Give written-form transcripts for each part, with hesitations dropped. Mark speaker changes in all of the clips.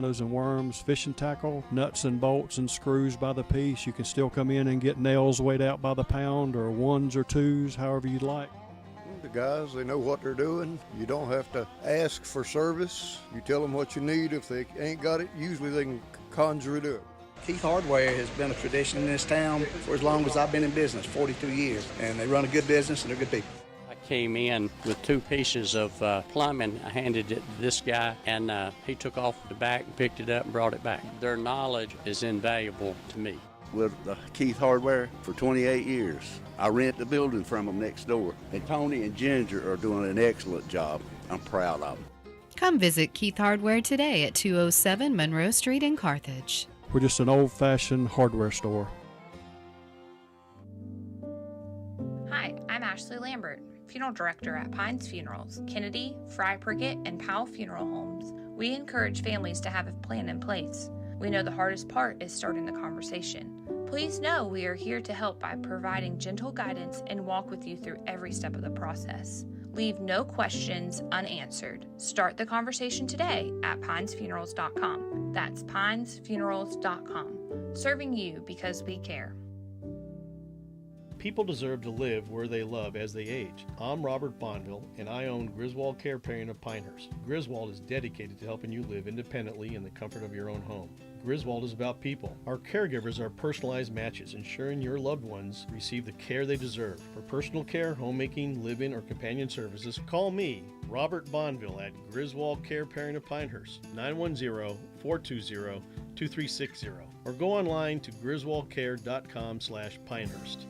Speaker 1: And worms, fishing tackle, nuts and bolts and screws by the piece. You can still come in and get nails weighed out by the pound, or ones or twos, however you'd like.
Speaker 2: The guys, they know what they're doing. You don't have to ask for service. You tell them what you need. If they ain't got it, usually they can conjure it up.
Speaker 3: Keith Hardware has been a tradition in this town for as long as I've been in business, 42 years, and they run a good business and they're good people.
Speaker 4: Came in with 2 pieces of plumbing. I handed it to this guy, and he took off the back and picked it up and brought it back. Their knowledge is invaluable to me.
Speaker 5: With Keith Hardware for 28 years. I rent the building from them next door. And Tony and Ginger are doing an excellent job. I'm proud of them.
Speaker 6: Come visit Keith Hardware today at 207 Monroe Street in Carthage.
Speaker 1: We're just an old-fashioned hardware store.
Speaker 7: Hi, I'm Ashley Lambert, Funeral Director at Pines Funerals, Kennedy, Fry Prickett, and Powell Funeral Homes. We encourage families to have a plan in place. We know the hardest part is starting the conversation. Please know we are here to help by providing gentle guidance and walk with you through every step of the process. Leave no questions unanswered. Start the conversation today at pinesfunerals.com. That's pinesfunerals.com. Serving you because we care.
Speaker 8: People deserve to live where they love as they age. I'm Robert Bonville, and I own Griswold Care Paring of Pinehurst. Griswold is dedicated to helping you live independently in the comfort of your own home. Griswold is about people. Our caregivers are personalized matches, ensuring your loved ones receive the care they deserve. For personal care, homemaking, live-in, or companion services, call me, Robert Bonville, at Griswold Care Paring of Pinehurst, 910-420-2360, or go online to griswoldcare.com/Pinehurst.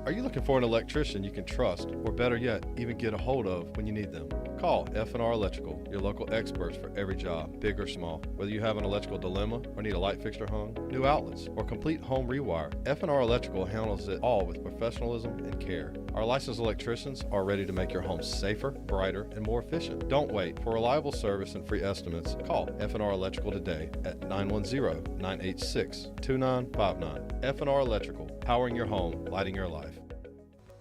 Speaker 9: Are you looking for an electrician you can trust, or better yet, even get a hold of when you need them? Call F&R Electrical, your local experts for every job, big or small. Whether you have an electrical dilemma or need a light fixture hung, new outlets, or complete home rewire, F&R Electrical handles it all with professionalism and care. Our licensed electricians are ready to make your home safer, brighter, and more efficient. Don't wait. For reliable service and free estimates, call F&R Electrical today at 910-986-2959. F&R Electrical, powering your home, lighting your life.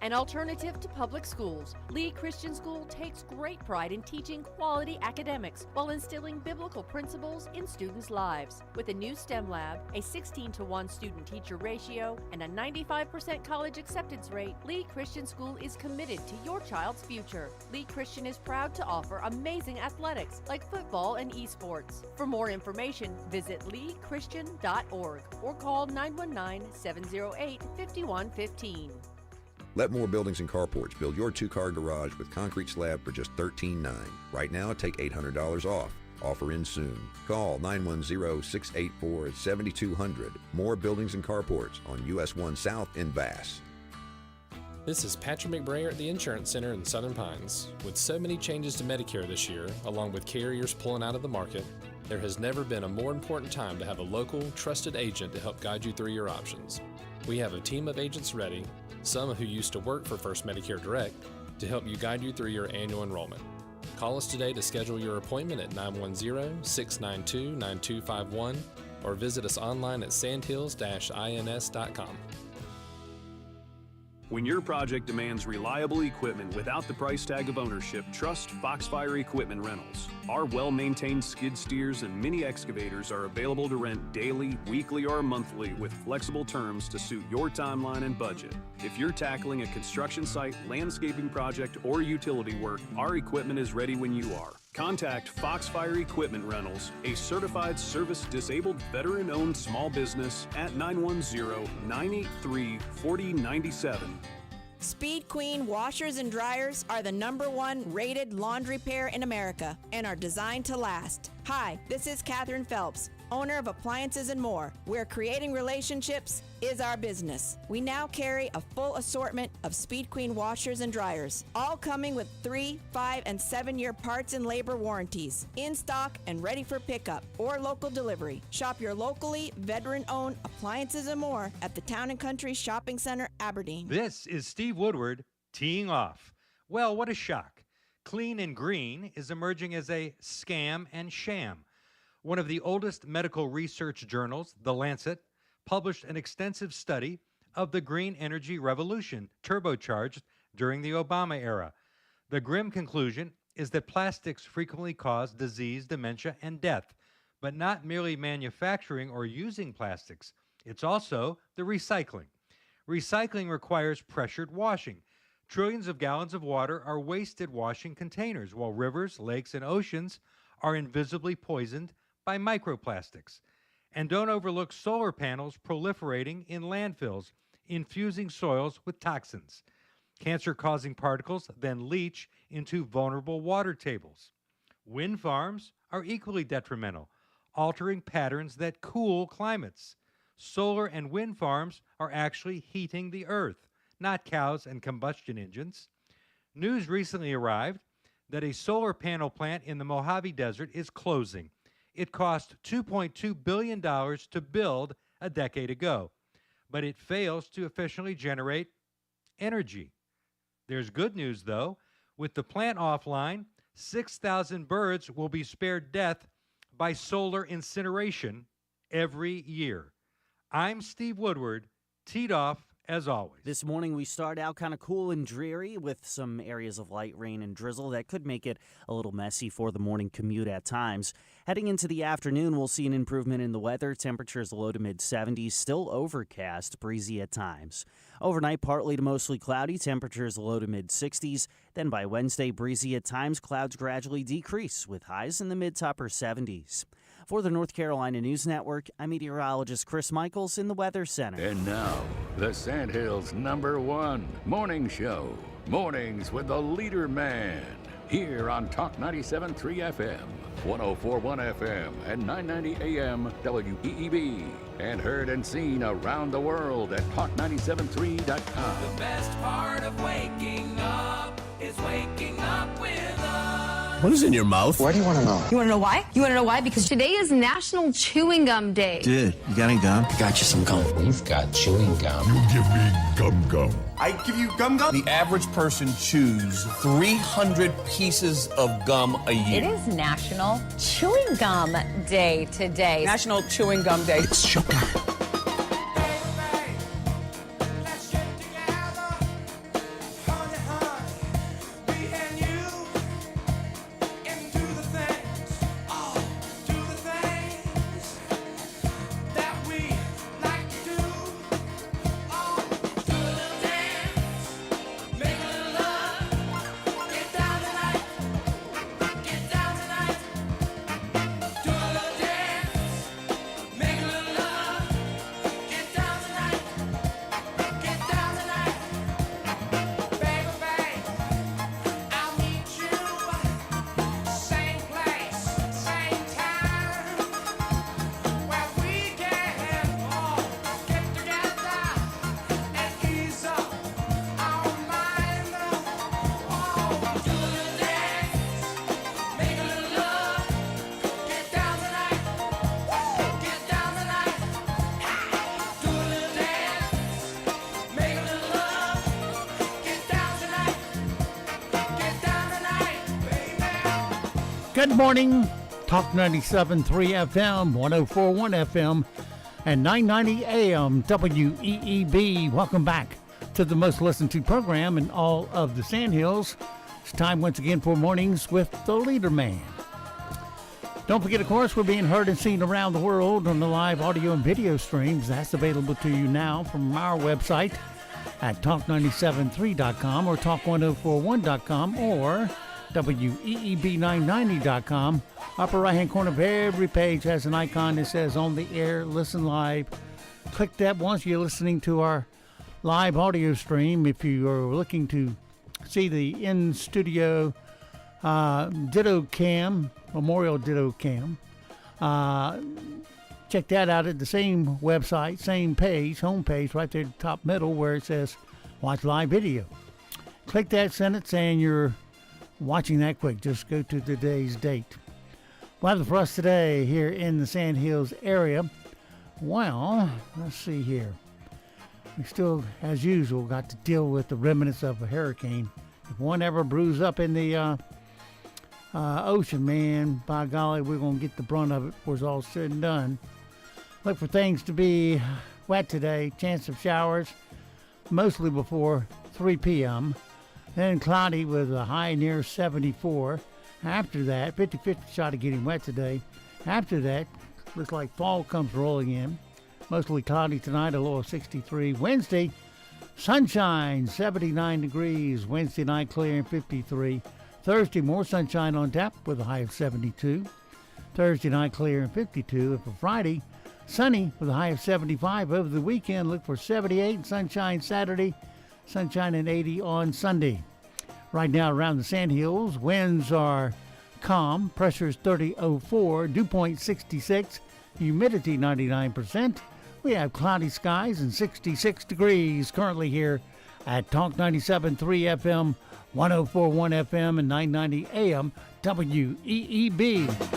Speaker 10: An alternative to public schools, Lee Christian School takes great pride in teaching quality academics while instilling biblical principles in students' lives. With a new STEM lab, a 16-to-1 student-teacher ratio, and a 95% college acceptance rate, Lee Christian School is committed to your child's future. Lee Christian is proud to offer amazing athletics like football and esports. For more information, visit leechristian.org or call 919-708-5115.
Speaker 11: Let More Buildings and Carports build your 2-car garage with concrete slab for just $13,900. Right now, take $800 off. Offer in soon. Call 910-684-7200. More Buildings and Carports on US 1 South in Bass.
Speaker 12: This is Patrick McBrayer at the Insurance Center in Southern Pines. With so many changes to Medicare this year, along with carriers pulling out of the market, there has never been a more important time to have a local, trusted agent to help guide you through your options. We have a team of agents ready, some who used to work for First Medicare Direct, to help you guide you through your annual enrollment. Call us today to schedule your appointment at 910-692-9251 or visit us online at sandhills-ins.com.
Speaker 13: When your project demands reliable equipment without the price tag of ownership, trust Foxfire Equipment Rentals. Our well-maintained skid steers and mini excavators are available to rent daily, weekly, or monthly with flexible terms to suit your timeline and budget. If you're tackling a construction site, landscaping project, or utility work, our equipment is ready when you are. Contact Foxfire Equipment Rentals, a certified service-disabled veteran-owned small business at 910-983-4097.
Speaker 14: Speed Queen washers and dryers are the #1 rated laundry pair in America and are designed to last. Hi, this is Katherine Phelps, owner of Appliances and More, where creating relationships is our business. We now carry a full assortment of Speed Queen washers and dryers, all coming with 3, 5, and 7-year parts and labor warranties, in stock and ready for pickup or local delivery. Shop your locally veteran-owned Appliances and More at the Town & Country Shopping Center, Aberdeen.
Speaker 15: This is Steve Woodward teeing off. Well, what a shock. Clean and Green is emerging as a scam and sham. One of the oldest medical research journals, The Lancet, published an extensive study of the green energy revolution turbocharged during the Obama era. The grim conclusion is that plastics frequently cause disease, dementia, and death, but not merely manufacturing or using plastics. It's also the recycling. Recycling requires pressured washing. Trillions of gallons of water are wasted washing containers, while rivers, lakes, and oceans are invisibly poisoned by microplastics. And don't overlook solar panels proliferating in landfills, infusing soils with toxins. Cancer-causing particles then leach into vulnerable water tables. Wind farms are equally detrimental, altering patterns that cool climates. Solar and wind farms are actually heating the earth, not cows and combustion engines. News recently arrived that a solar panel plant in the Mojave Desert is closing. It cost $2.2 billion to build a decade ago, but it fails to efficiently generate energy. There's good news, though. With the plant offline, 6,000 birds will be spared death by solar incineration every year. I'm Steve Woodward, teed off as always.
Speaker 16: This morning we start out kind of cool and dreary with some areas of light rain and drizzle that could make it a little messy for the morning commute at times. Heading into the afternoon, we'll see an improvement in the weather. Temperatures low to mid 70s, still overcast, breezy at times. Overnight, partly to mostly cloudy, temperatures low to mid 60s. Then by Wednesday, breezy at times, clouds gradually decrease with highs in the mid to upper 70s. For the North Carolina News Network, I'm meteorologist Chris Michaels in the Weather Center.
Speaker 17: And now, the Sandhills' #1 morning show. Mornings with the LeaderMan. Here on Talk 97.3 FM, 104.1 FM, and 990 AM WEEB. And heard and seen around the world at talk973.com.
Speaker 18: The best part of waking up is waking up with us.
Speaker 19: What is in your mouth?
Speaker 20: Why do you want to know?
Speaker 21: You want to know why? You want to know why? Because today is National Chewing Gum Day.
Speaker 19: Dude, you got any gum?
Speaker 20: I got you some gum. We've got chewing gum.
Speaker 19: You give me gum.
Speaker 20: I give you gum.
Speaker 19: The average person chews 300 pieces of gum a year.
Speaker 22: It is National Chewing Gum Day today.
Speaker 23: National Chewing Gum Day.
Speaker 19: It's sugar.
Speaker 24: Good morning, Talk 97.3 FM, 104.1 FM, and 990 AM WEEB. Welcome back to the most listened to program in all of the Sandhills. It's time once again for Mornings with the LeaderMan. Don't forget, of course, we're being heard and seen around the world on the live audio and video streams. That's available to you now from our website at talk973.com or talk1041.com or WEEB990.com. Upper right-hand corner of every page has an icon that says on the air, listen live. Click that once you're listening to our live audio stream. If you are looking to see the in-studio Ditto Cam, Memorial Ditto Cam, check that out at the same website, same page, homepage, right there at the top middle where it says watch live video. Click that sentence and you're watching that quick. Just go to today's date. Weather for us today here in the Sandhills area. Well, let's see here. We still, as usual, got to deal with the remnants of a hurricane. If one ever brews up in the ocean, man, by golly, we're going to get the brunt of it before it's all said and done. Look for things to be wet today. Chance of showers, mostly before 3 p.m. Then cloudy with a high near 74. After that, 50-50 shot of getting wet today. After that, Looks like fall comes rolling in. Mostly cloudy tonight, a low of 63. Wednesday, sunshine, 79 degrees. Wednesday night, clear and 53. Thursday, more sunshine on tap with a high of 72. Thursday night, clear and 52. And for Friday, sunny with a high of 75. Over the weekend, look for 78. Sunshine Saturday, sunshine and 80 on Sunday. Right now around the Sandhills, winds are calm. Pressure is 30.04. Dew point 66. Humidity 99%. We have cloudy skies and 66 degrees currently here at Talk 97.3 FM, 104.1 FM, and 990 AM WEEB.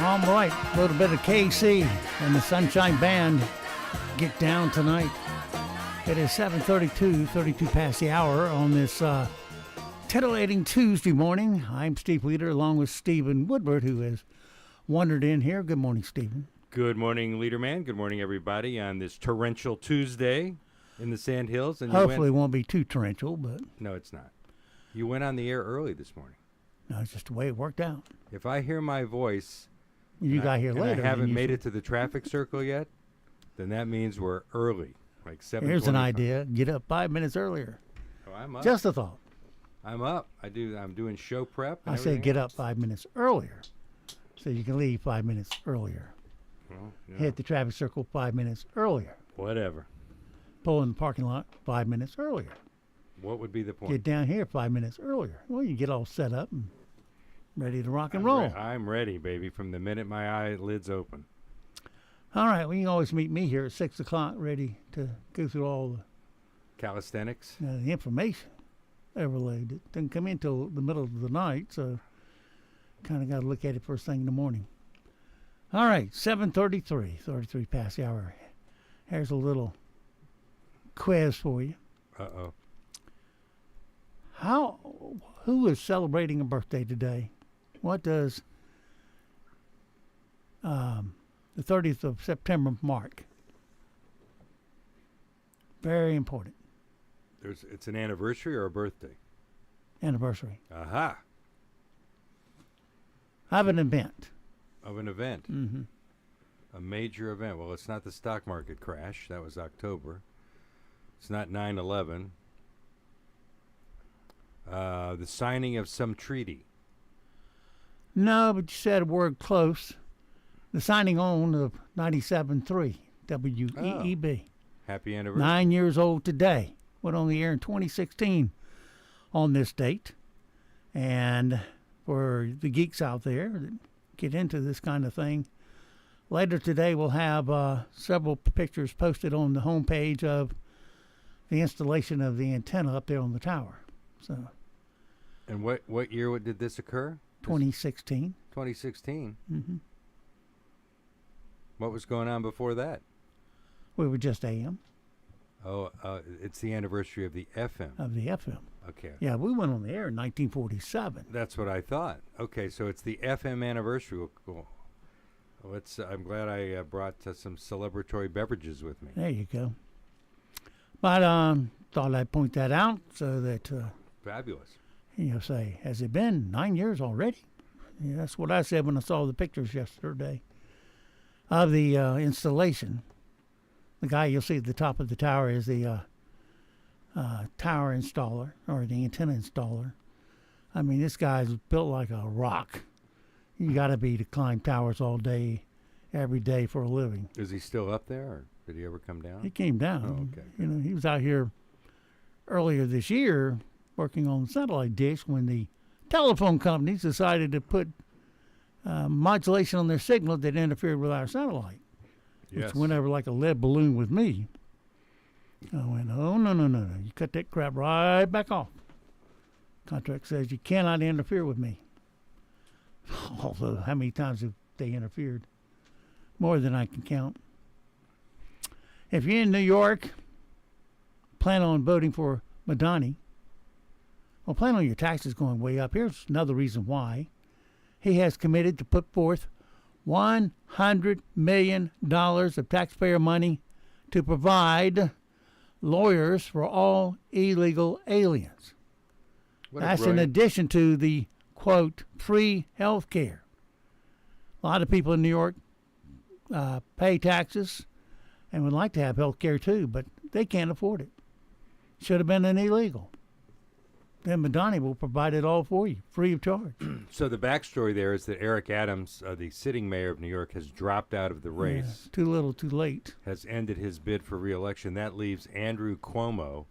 Speaker 24: All right, a little bit of KC and the Sunshine Band. Get down tonight. It is 7:32, 32 past the hour on this titillating Tuesday morning. I'm Steve Leader along with Stephen Woodward, who has wandered in here. Good morning, Stephen.
Speaker 2: Good morning, LeaderMan. Good morning, everybody, on this torrential Tuesday in the Sandhills. And
Speaker 24: hopefully it won't be too torrential, but...
Speaker 2: No, it's not. You went on the air early this morning.
Speaker 24: No, it's just the way it worked out.
Speaker 2: If I hear my voice...
Speaker 24: You got here later.
Speaker 2: I haven't made it to the traffic circle yet, then that means we're early, like 7:25.
Speaker 24: Here's an idea. Get up 5 minutes earlier.
Speaker 2: Oh, I'm up.
Speaker 24: Just a thought.
Speaker 2: I'm up. I'm doing show prep.
Speaker 24: I say get up 5 minutes earlier so you can leave 5 minutes earlier.
Speaker 2: Well, yeah.
Speaker 24: Hit the traffic circle 5 minutes earlier.
Speaker 2: Whatever.
Speaker 24: Pull in the parking lot 5 minutes earlier.
Speaker 2: What would be the point?
Speaker 24: Get down here 5 minutes earlier. Well, you get all set up and ready to rock and roll.
Speaker 2: I'm ready, baby, from the minute my eyelids open.
Speaker 24: All right. Well, you can always meet me here at 6 o'clock ready to go through all the
Speaker 2: calisthenics.
Speaker 24: The information overlaid. It doesn't come in until the middle of the night, so kind of got to look at it first thing in the morning. All right. 7:33, 33 past the hour. Here's a little quiz for you.
Speaker 2: Uh-oh.
Speaker 24: Who is celebrating a birthday today? What does the 30th of September mark? Very important.
Speaker 2: It's an anniversary or a birthday?
Speaker 24: Anniversary.
Speaker 2: Aha.
Speaker 24: Of an event.
Speaker 2: Of an event.
Speaker 24: Mm-hmm.
Speaker 2: A major event. Well, it's not the stock market crash. That was October. It's not 9/11. The signing of some treaty.
Speaker 24: No, but you said a word close. The signing on of 97.3 WEEB.
Speaker 2: Happy anniversary.
Speaker 24: 9 years old today. Went on the air in 2016 on this date. And for the geeks out there that get into this kind of thing, later today we'll have several pictures posted on the homepage of the installation of the antenna up there on the tower. So.
Speaker 2: And what year did this occur?
Speaker 24: 2016.
Speaker 2: 2016?
Speaker 24: Mm-hmm.
Speaker 2: What was going on before that?
Speaker 24: We were just AM.
Speaker 2: Oh, it's the anniversary of the FM.
Speaker 24: Of the FM.
Speaker 2: Okay.
Speaker 24: Yeah, we went on the air in 1947.
Speaker 2: That's what I thought. Okay, so it's the FM anniversary. Cool. Well, I'm glad I brought some celebratory beverages with me.
Speaker 24: There you go. But thought I'd point that out so that...
Speaker 2: Fabulous.
Speaker 24: Say, has it been 9 years already? Yeah, that's what I said when I saw the pictures yesterday of the installation. The guy you'll see at the top of the tower is the tower installer or the antenna installer. I mean, this guy's built like a rock. You got to be to climb towers all day, every day for a living.
Speaker 2: Is he still up there, or did he ever come down?
Speaker 24: He came down.
Speaker 2: Oh, okay.
Speaker 24: He was out here earlier this year working on the satellite dish when the telephone companies decided to put modulation on their signal that interfered with our satellite.
Speaker 2: Yes.
Speaker 24: Which went over like a lead balloon with me. I went, oh, no. You cut that crap right back off. Contract says you cannot interfere with me. Although, how many times have they interfered? More than I can count. If you're in New York, plan on voting for Madani. Well, plan on your taxes going way up. Here's another reason why. He has committed to put forth $100 million of taxpayer money to provide lawyers for all illegal aliens. That's in addition to the, quote, free health care. A lot of people in New York pay taxes and would like to have health care too, but they can't afford it. Should have been an illegal. Then Madani will provide it all for you, free of charge.
Speaker 2: So the backstory there is that Eric Adams, the sitting mayor of New York, has dropped out of the race.
Speaker 24: Yeah, too little, too late.
Speaker 2: Has ended his bid for re-election. That leaves Andrew Cuomo.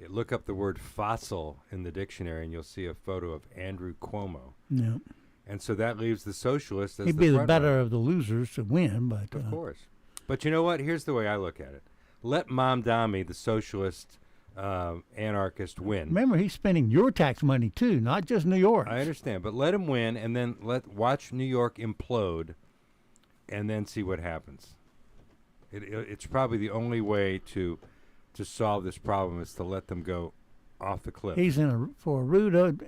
Speaker 2: Look up the word fossil in the dictionary, and you'll see a photo of Andrew Cuomo.
Speaker 24: Yeah.
Speaker 2: And so that leaves the socialist as
Speaker 24: He'd be the
Speaker 2: front
Speaker 24: better
Speaker 2: runner.
Speaker 24: of the losers to win, but...
Speaker 2: Of course. But you know what? Here's the way I look at it. Let Mamdani, the socialist anarchist, win.
Speaker 24: Remember, he's spending your tax money, too, not just New York.
Speaker 2: I understand, but let him win, and then watch New York implode, and then see what happens. It's probably the only way to solve this problem is to let them go off the cliff.
Speaker 24: He's for a rude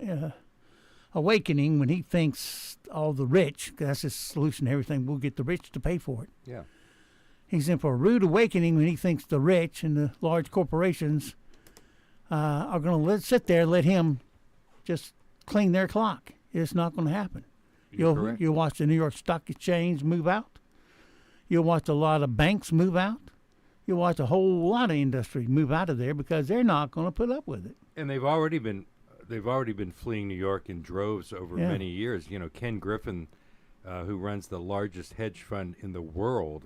Speaker 24: awakening when he thinks all the rich, 'cause that's his solution to everything, we'll get the rich to pay for it.
Speaker 2: Yeah.
Speaker 24: He's in for a rude awakening when he thinks the rich and the large corporations are going to sit there and let him just clean their clock. It's not going to happen. You'll watch the New York Stock Exchange move out. You'll watch a lot of banks move out. You'll watch a whole lot of industry move out of there because they're not going to put up with it.
Speaker 2: And they've already been fleeing New York in droves over many years. You know, Ken Griffin, who runs the largest hedge fund in the world,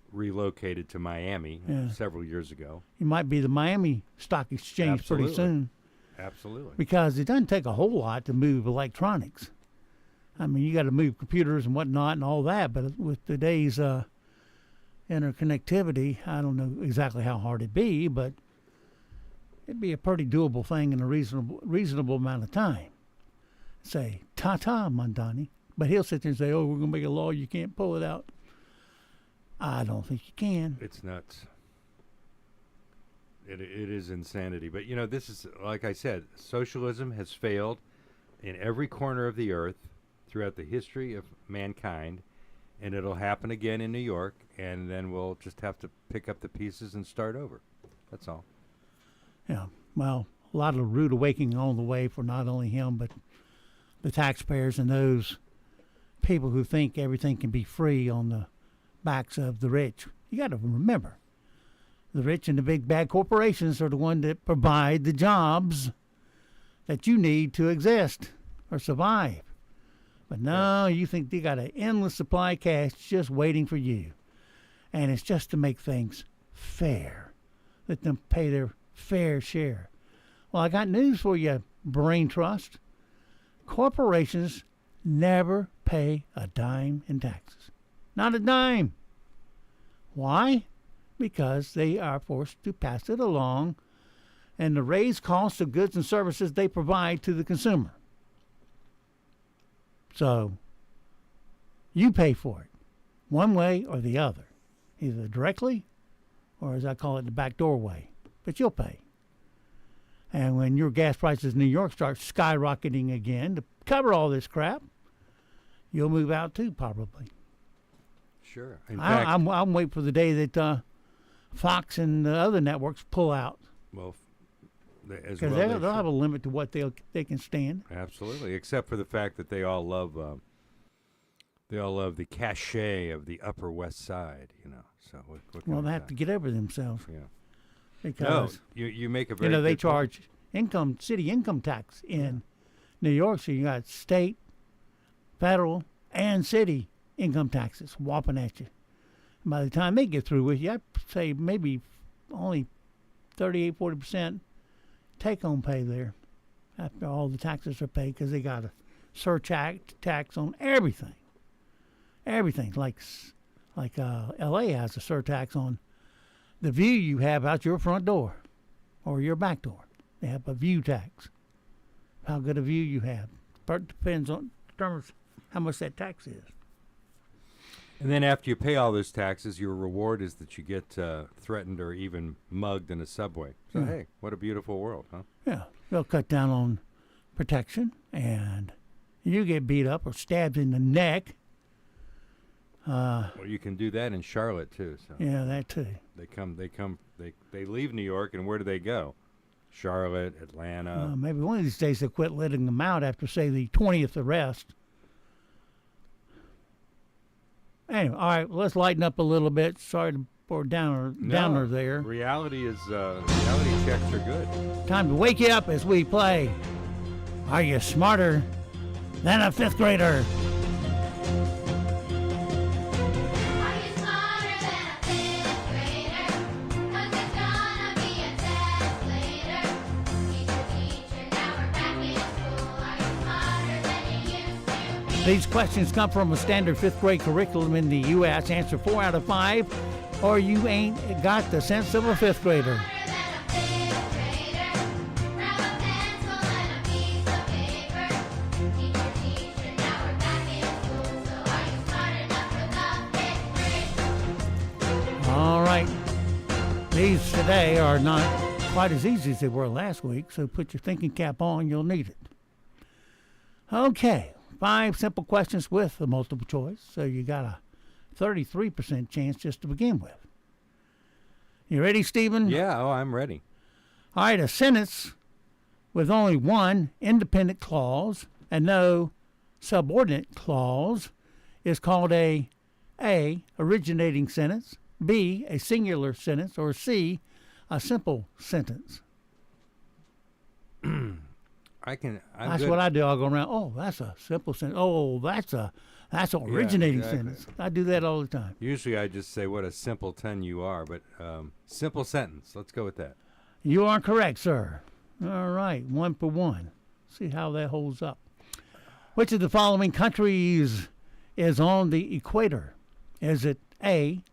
Speaker 2: relocated to Miami several years ago.
Speaker 24: You might be the Miami Stock Exchange pretty soon.
Speaker 2: Absolutely.
Speaker 24: Because it doesn't take a whole lot to move electronics. I mean, you got to move computers and whatnot and all that, but with today's interconnectivity, I don't know exactly how hard it'd be, but it'd be a pretty doable thing in a reasonable amount of time. Say, ta-ta, Mamdani. But he'll sit there and say, oh, we're going to make a law, you can't pull it out. I don't think you can.
Speaker 2: It's nuts. It is insanity. But, you know, this is, like I said, socialism has failed in every corner of the earth throughout the history of mankind, and it'll happen again in New York, and then we'll just have to pick up the pieces and start over. That's all.
Speaker 24: Yeah, well, a lot of rude awakening on the way for not only him, but the taxpayers and those people who think everything can be free on the backs of the rich. You got to remember, the rich and the big bad corporations are the ones that provide the jobs that you need to exist or survive. But no, you think they got an endless supply of cash just waiting for you. And it's just to make things fair. Let them pay their fair share. Well, I got news for you, Brain Trust. Corporations never pay a dime in taxes. Not a dime. Why? Because they are forced to pass it along and to raise costs of goods and services they provide to the consumer. So, you pay for it, one way or the other, either directly or, as I call it, the back doorway. But you'll pay. And when your gas prices in New York start skyrocketing again to cover all this crap, you'll move out too, probably.
Speaker 2: Sure. In fact,
Speaker 24: I'm waiting for the day that Fox and the other networks pull out.
Speaker 2: Well,
Speaker 24: because they'll have a limit to what they can stand.
Speaker 2: Absolutely, except for the fact that they all love the cachet of the Upper West Side. You know, so
Speaker 24: well, they have to get over themselves.
Speaker 2: Yeah.
Speaker 24: Because
Speaker 2: you make a very
Speaker 24: they
Speaker 2: good
Speaker 24: charge city income tax in New York, so you got state, federal, and city income taxes whopping at you. And by the time they get through with you, I'd say maybe only 38-40% take-home pay there. after all the taxes are paid, because they got a surcharge tax on everything. Everything, like L.A. has a surtax on the view you have out your front door or your back door. They have a view tax. How good a view you have determines how much that tax is.
Speaker 2: And then after you pay all those taxes, your reward is that you get threatened or even mugged in a subway. So, hey, what a beautiful world, huh?
Speaker 24: Yeah, they'll cut down on protection, and you get beat up or stabbed in the neck.
Speaker 2: Well, you can do that in Charlotte too. So
Speaker 24: Yeah, that too.
Speaker 2: They leave New York, and where do they go? Charlotte, Atlanta.
Speaker 24: Maybe one of these days they'll quit letting them out after, say, the 20th arrest. Anyway, all right, let's lighten up a little bit. Sorry to pour downer there.
Speaker 2: Reality checks are good.
Speaker 24: Time to wake you up as we play. Are you smarter than a fifth grader? These questions come from a standard fifth grade curriculum in the U.S. Answer 4 out of 5, or you ain't got the sense of a fifth grader. All right. These today are not quite as easy as they were last week, so put your thinking cap on. You'll need it. Okay. 5 simple questions with a multiple choice, so you got a 33% chance just to begin with. You ready, Stephen?
Speaker 2: Yeah, I'm ready.
Speaker 24: All right, a sentence with only one independent clause and no subordinate clause is called a originating sentence, B, a singular sentence, or C, a simple sentence. That's what I do. I'll go around. Oh, that's a simple sentence. Oh, that's an originating sentence. I do that all the time.
Speaker 2: Usually, I just say, "What a simpleton you are," but simple sentence. Let's go with that.
Speaker 24: You are correct, sir. All right, 1 for 1. See how that holds up. Which of the following countries is on the equator? Is it A,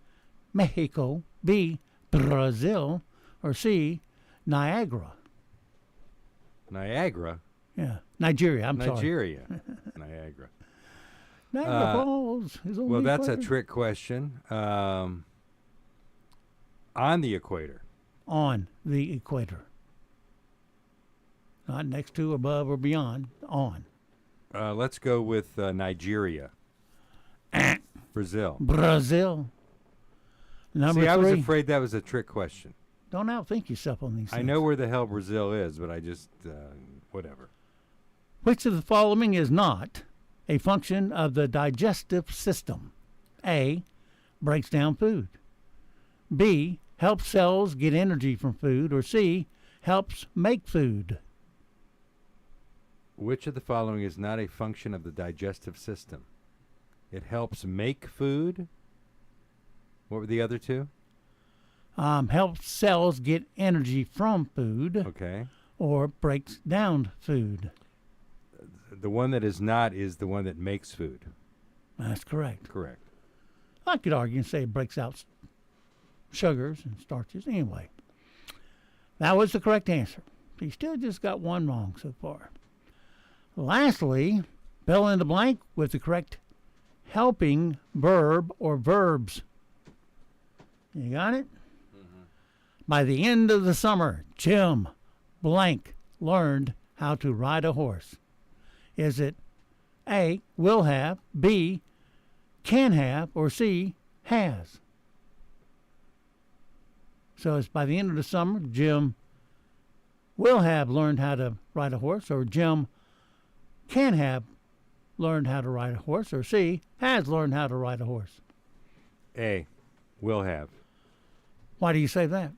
Speaker 24: Mexico, B, Brazil, or C, Niagara?
Speaker 2: Niagara?
Speaker 24: Yeah, Nigeria. I'm sorry.
Speaker 2: Nigeria. Niagara.
Speaker 24: Niagara Falls is on
Speaker 2: well,
Speaker 24: the
Speaker 2: that's
Speaker 24: equator.
Speaker 2: a trick question. On the equator.
Speaker 24: On the equator. Not next to, above, or beyond. On.
Speaker 2: Let's go with Nigeria. Brazil.
Speaker 24: Brazil. Number 3.
Speaker 2: I was afraid that was a trick question.
Speaker 24: Don't outthink yourself on these things.
Speaker 2: I know where the hell Brazil is, but I just, whatever.
Speaker 24: Which of the following is not a function of the digestive system? A, breaks down food. B, helps cells get energy from food. Or C, helps make food.
Speaker 2: Which of the following is not a function of the digestive system? It helps make food. What were the other two?
Speaker 24: Helps cells get energy from food.
Speaker 2: Okay.
Speaker 24: Or breaks down food.
Speaker 2: The one that is not is the one that makes food.
Speaker 24: That's correct.
Speaker 2: Correct.
Speaker 24: I could argue and say it breaks out sugars and starches. Anyway, that was the correct answer. You still just got one wrong so far. Lastly, fill in the blank with the correct helping verb or verbs. You got it? By the end of the summer, Jim blank learned how to ride a horse. Is it A, will have, B, can have, or C, has? So it's by the end of the summer, Jim will have learned how to ride a horse, or Jim can have learned how to ride a horse, or C, has learned how to ride a horse.
Speaker 2: A, will have.
Speaker 24: Why do you say that?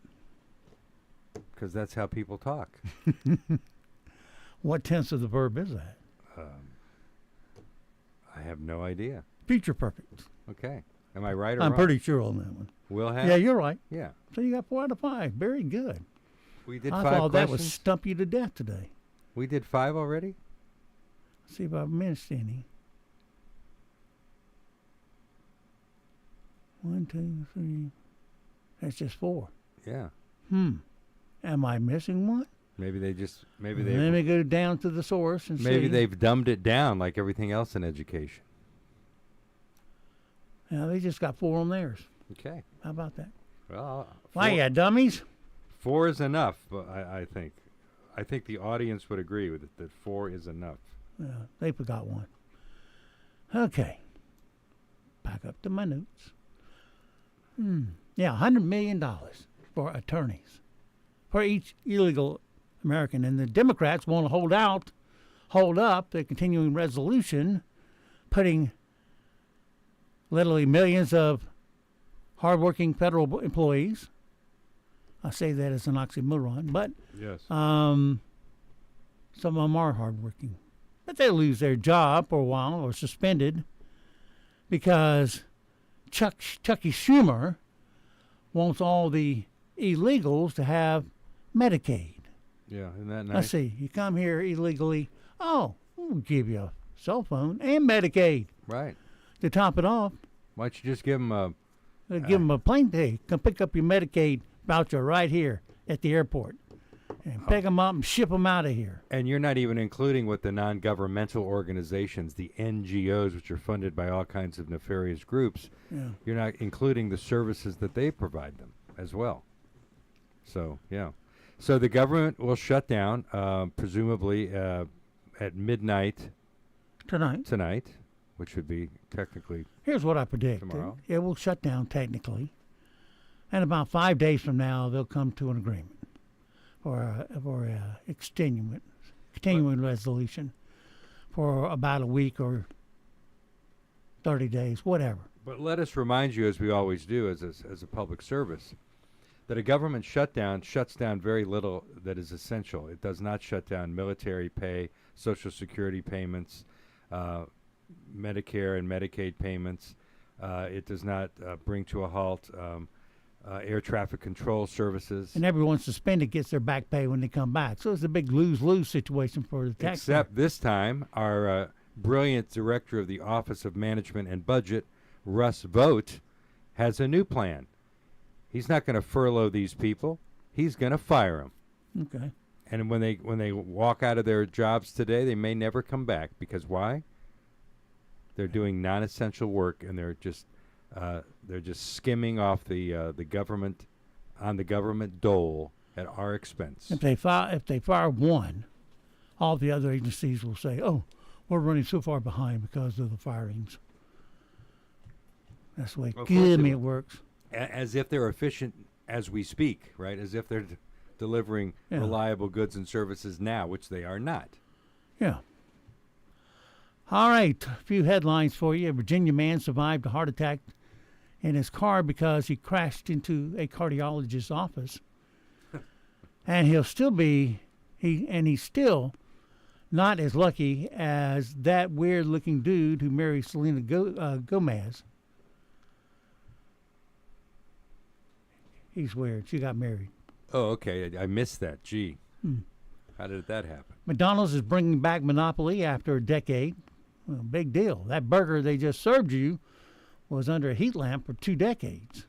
Speaker 2: Because that's how people talk.
Speaker 24: What tense of the verb is that?
Speaker 2: I have no idea.
Speaker 24: Future perfect.
Speaker 2: Okay. Am I right or
Speaker 24: I'm
Speaker 2: wrong?
Speaker 24: pretty sure on that one.
Speaker 2: Will have?
Speaker 24: Yeah, you're right.
Speaker 2: Yeah.
Speaker 24: So you got 4 out of 5. Very good.
Speaker 2: We did
Speaker 24: I
Speaker 2: 5
Speaker 24: thought that would
Speaker 2: questions?
Speaker 24: stump you to death today.
Speaker 2: We did 5 already?
Speaker 24: See if I've missed any. 1, 2, 3. That's just 4.
Speaker 2: Yeah.
Speaker 24: Am I missing one?
Speaker 2: Maybe they
Speaker 24: Let me go down to the source and see.
Speaker 2: Maybe they've dumbed it down like everything else in education.
Speaker 24: Yeah, they just got 4 on theirs.
Speaker 2: Okay.
Speaker 24: How about that?
Speaker 2: Well,
Speaker 24: Why, yeah, dummies?
Speaker 2: 4 is enough, but I think. I think the audience would agree with it, that 4 is enough.
Speaker 24: Yeah, they forgot one. Okay. Back up to my notes. Yeah, $100 million for attorneys for each illegal American. And the Democrats want to hold up the continuing resolution, putting literally millions of hardworking federal employees. I say that as an oxymoron, but
Speaker 2: yes.
Speaker 24: Some of them are hardworking. But they lose their job for a while or suspended because Chucky Schumer wants all the illegals to have Medicaid.
Speaker 2: Yeah, isn't that nice?
Speaker 24: Let's see. You come here illegally. Oh, we'll give you a cell phone and Medicaid.
Speaker 2: Right.
Speaker 24: To top it off.
Speaker 2: Why don't you just give them a...
Speaker 24: give them a plane ticket. Come pick up your Medicaid voucher right here at the airport. And pick them up and ship them out of here.
Speaker 2: And you're not even including what the non-governmental organizations, the NGOs, which are funded by all kinds of nefarious groups.
Speaker 24: Yeah.
Speaker 2: You're not including the services that they provide them as well. So, yeah. So the government will shut down, presumably at midnight tonight, which would be technically
Speaker 24: Here's what I predict.
Speaker 2: tomorrow.
Speaker 24: It will shut down technically. And about 5 days from now, they'll come to an agreement for a continuing resolution for about a week or 30 days, whatever.
Speaker 2: But let us remind you, as we always do as a public service, that a government shutdown shuts down very little that is essential. It does not shut down military pay, Social Security payments, Medicare and Medicaid payments. It does not bring to a halt air traffic control services.
Speaker 24: And everyone suspended gets their back pay when they come back. So it's a big lose-lose situation for the taxpayer.
Speaker 2: Except this time, our brilliant director of the Office of Management and Budget, Russ Vogt, has a new plan. He's not going to furlough these people. He's going to fire them.
Speaker 24: Okay.
Speaker 2: And when they walk out of their jobs today, they may never come back. Because why? They're doing non-essential work, and they're just skimming off the government on the government dole at our expense.
Speaker 24: If they fire one, all the other agencies will say, "Oh, we're running so far behind because of the firings." That's the way it works.
Speaker 2: As if they're efficient as we speak, right? As if they're delivering reliable goods and services now, which they are not.
Speaker 24: Yeah. All right, a few headlines for you. A Virginia man survived a heart attack in his car because he crashed into a cardiologist's office. And he's still not as lucky as that weird-looking dude who married Selena Gomez. He's weird. She got married.
Speaker 2: Oh, okay. I missed that. Gee. How did that happen?
Speaker 24: McDonald's is bringing back Monopoly after a decade. Well, big deal. That burger they just served you was under a heat lamp for 2 decades.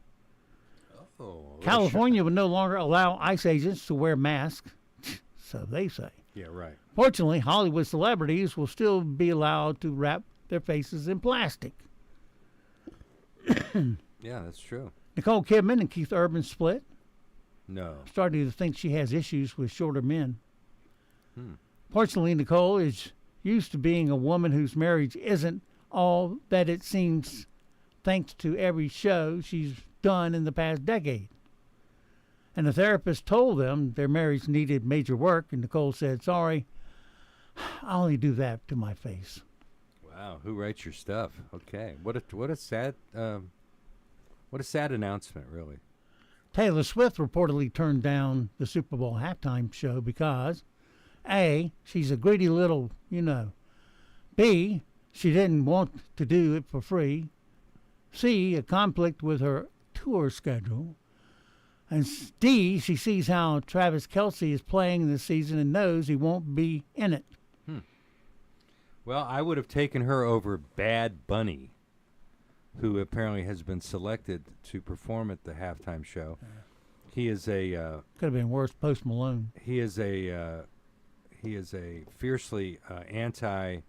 Speaker 2: Oh.
Speaker 24: California would no longer allow ICE agents to wear masks, so they say.
Speaker 2: Yeah, right.
Speaker 24: Fortunately, Hollywood celebrities will still be allowed to wrap their faces in plastic.
Speaker 2: Yeah, that's true.
Speaker 24: Nicole Kidman and Keith Urban split.
Speaker 2: No.
Speaker 24: Starting to think she has issues with shorter men. Fortunately, Nicole is used to being a woman whose marriage isn't all that it seems, thanks to every show she's done in the past decade. And the therapist told them their marriage needed major work, and Nicole said, "Sorry, I only do that to my face."
Speaker 2: Wow, who writes your stuff? Okay, what a sad announcement, really.
Speaker 24: Taylor Swift reportedly turned down the Super Bowl halftime show because A, she's a greedy little, B, she didn't want to do it for free. C, a conflict with her tour schedule. And D, she sees how Travis Kelce is playing this season and knows he won't be in it.
Speaker 2: Well, I would have taken her over Bad Bunny, who apparently has been selected to perform at the halftime show. He is a
Speaker 24: could have been worse. Post Malone.
Speaker 2: He is a fiercely anti-U.S.,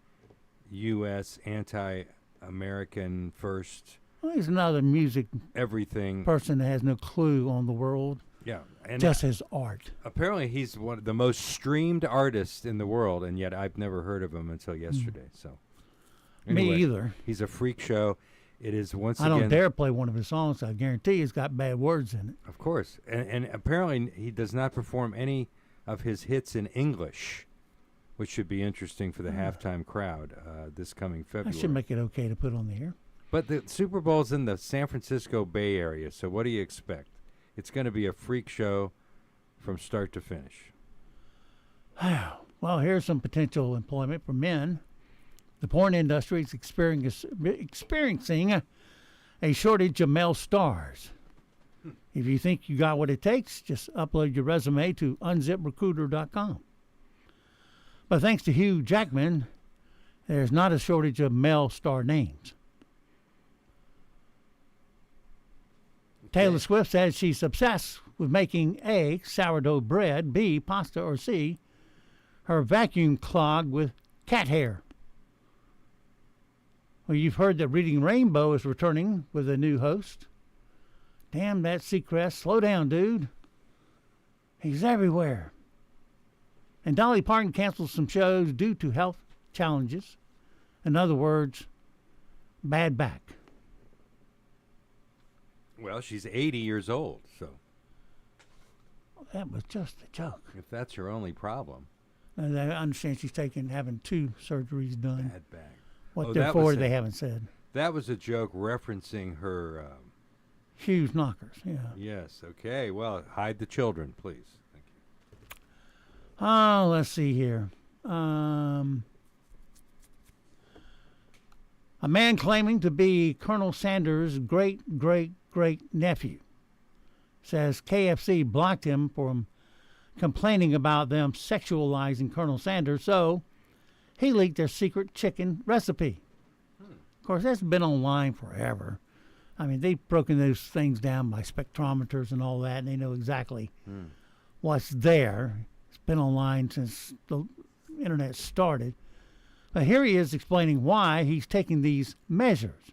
Speaker 2: anti-American first.
Speaker 24: Well, he's another music
Speaker 2: everything
Speaker 24: person that has no clue on the world.
Speaker 2: Yeah, and
Speaker 24: just his art.
Speaker 2: Apparently, he's one of the most streamed artists in the world, and yet I've never heard of him until yesterday. So, anyway,
Speaker 24: me either.
Speaker 2: He's a freak show. It is once
Speaker 24: I
Speaker 2: again.
Speaker 24: don't dare play one of his songs. I guarantee it's got bad words in it.
Speaker 2: Of course, and apparently he does not perform any of his hits in English, which should be interesting for the halftime crowd this coming February.
Speaker 24: I should make it okay to put on the air.
Speaker 2: But the Super Bowl's in the San Francisco Bay Area, so what do you expect? It's going to be a freak show from start to finish.
Speaker 24: Well, here's some potential employment for men. The porn industry is experiencing a shortage of male stars. If you think you got what it takes, just upload your resume to unziprecruiter.com. But thanks to Hugh Jackman, there's not a shortage of male star names. Taylor Swift says she's obsessed with making A, sourdough bread, B, pasta, or C, her vacuum clogged with cat hair. Well, you've heard that Reading Rainbow is returning with a new host. Damn that Seacrest. Slow down, dude. He's everywhere. And Dolly Parton canceled some shows due to health challenges. In other words, bad back.
Speaker 2: Well, she's 80 years old, so.
Speaker 24: That was just a joke.
Speaker 2: If that's her only problem.
Speaker 24: And I understand she's having 2 surgeries done.
Speaker 2: Bad back.
Speaker 24: What they're for, they haven't said.
Speaker 2: That was a joke referencing her.
Speaker 24: Hughes knockers, yeah.
Speaker 2: Yes, okay. Well, hide the children, please. Thank you.
Speaker 24: Oh, let's see here. A man claiming to be Colonel Sanders' great-great-great-nephew says KFC blocked him from complaining about them sexualizing Colonel Sanders, so he leaked their secret chicken recipe. Of course, that's been online forever. I mean, they've broken those things down by spectrometers and all that, and they know exactly what's there. It's been online since the internet started. But here he is explaining why he's taking these measures.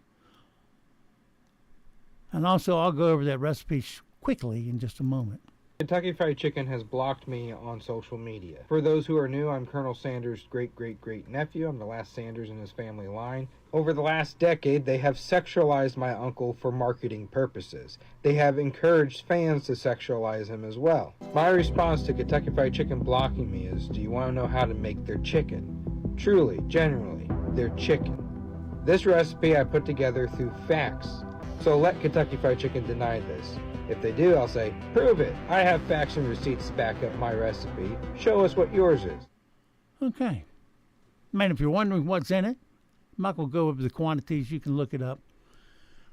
Speaker 24: And also, I'll go over that recipe quickly in just a moment.
Speaker 3: Kentucky Fried Chicken has blocked me on social media. For those who are new, I'm Colonel Sanders' great-great-great-nephew. I'm the last Sanders in his family line. Over the last decade, they have sexualized my uncle for marketing purposes. They have encouraged fans to sexualize him as well. My response to Kentucky Fried Chicken blocking me is, do you want to know how to make their chicken? Truly, genuinely, their chicken. This recipe I put together through facts. So let Kentucky Fried Chicken deny this. If they do, I'll say, prove it. I have facts and receipts to back up my recipe. Show us what yours is.
Speaker 24: Okay. Man, if you're wondering what's in it, Mike will go over the quantities. You can look it up.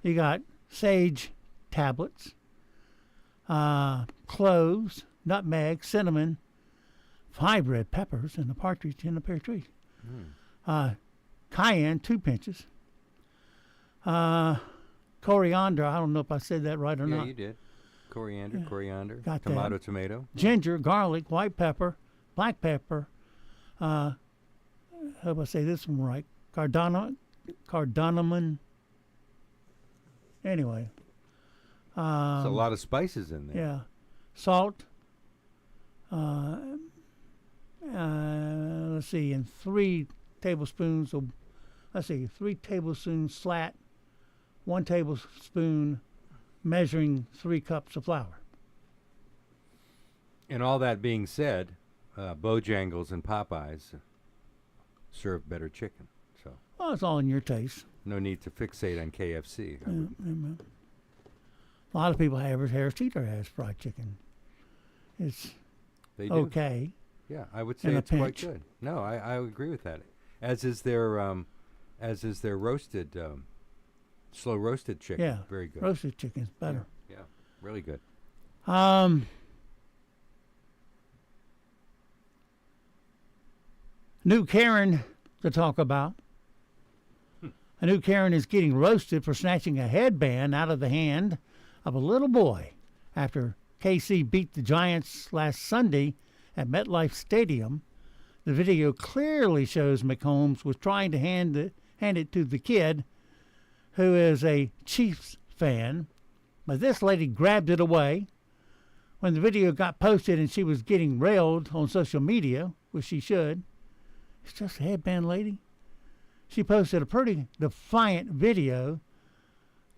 Speaker 24: You got sage tablets, cloves, nutmeg, cinnamon, 5 red peppers, and a partridge in a pear tree. Cayenne, 2 pinches. Coriander, I don't know if I said that right or not.
Speaker 2: Yeah, you did. Coriander,
Speaker 24: Got
Speaker 2: tomato,
Speaker 24: that.
Speaker 2: tomato.
Speaker 24: Ginger, garlic, white pepper, black pepper. How do I say this one right? Cardamom. Anyway.
Speaker 2: There's a lot of spices in there.
Speaker 24: Yeah. Salt. Let's see, and 3 tablespoons of, 3 tablespoons slat, 1 tablespoon measuring 3 cups of flour.
Speaker 2: And all that being said, Bojangles and Popeyes serve better chicken. So
Speaker 24: Well, it's all in your taste.
Speaker 2: no need to fixate on KFC.
Speaker 24: A lot of people have Harris Teeter has fried chicken. It's
Speaker 2: They do.
Speaker 24: okay.
Speaker 2: Yeah, I would
Speaker 24: in
Speaker 2: say
Speaker 24: a
Speaker 2: it's quite
Speaker 24: pinch.
Speaker 2: good. No, I agree with that. As is their roasted, slow roasted chicken.
Speaker 24: Yeah,
Speaker 2: Very good.
Speaker 24: roasted chicken's better.
Speaker 2: Yeah, really good.
Speaker 24: New Karen to talk about. A new Karen is getting roasted for snatching a headband out of the hand of a little boy after KC beat the Giants last Sunday at MetLife Stadium. The video clearly shows McCombs was trying to hand it to the kid, who is a Chiefs fan, but this lady grabbed it away. When the video got posted and she was getting railed on social media, which she should, it's just a headband lady. She posted a pretty defiant video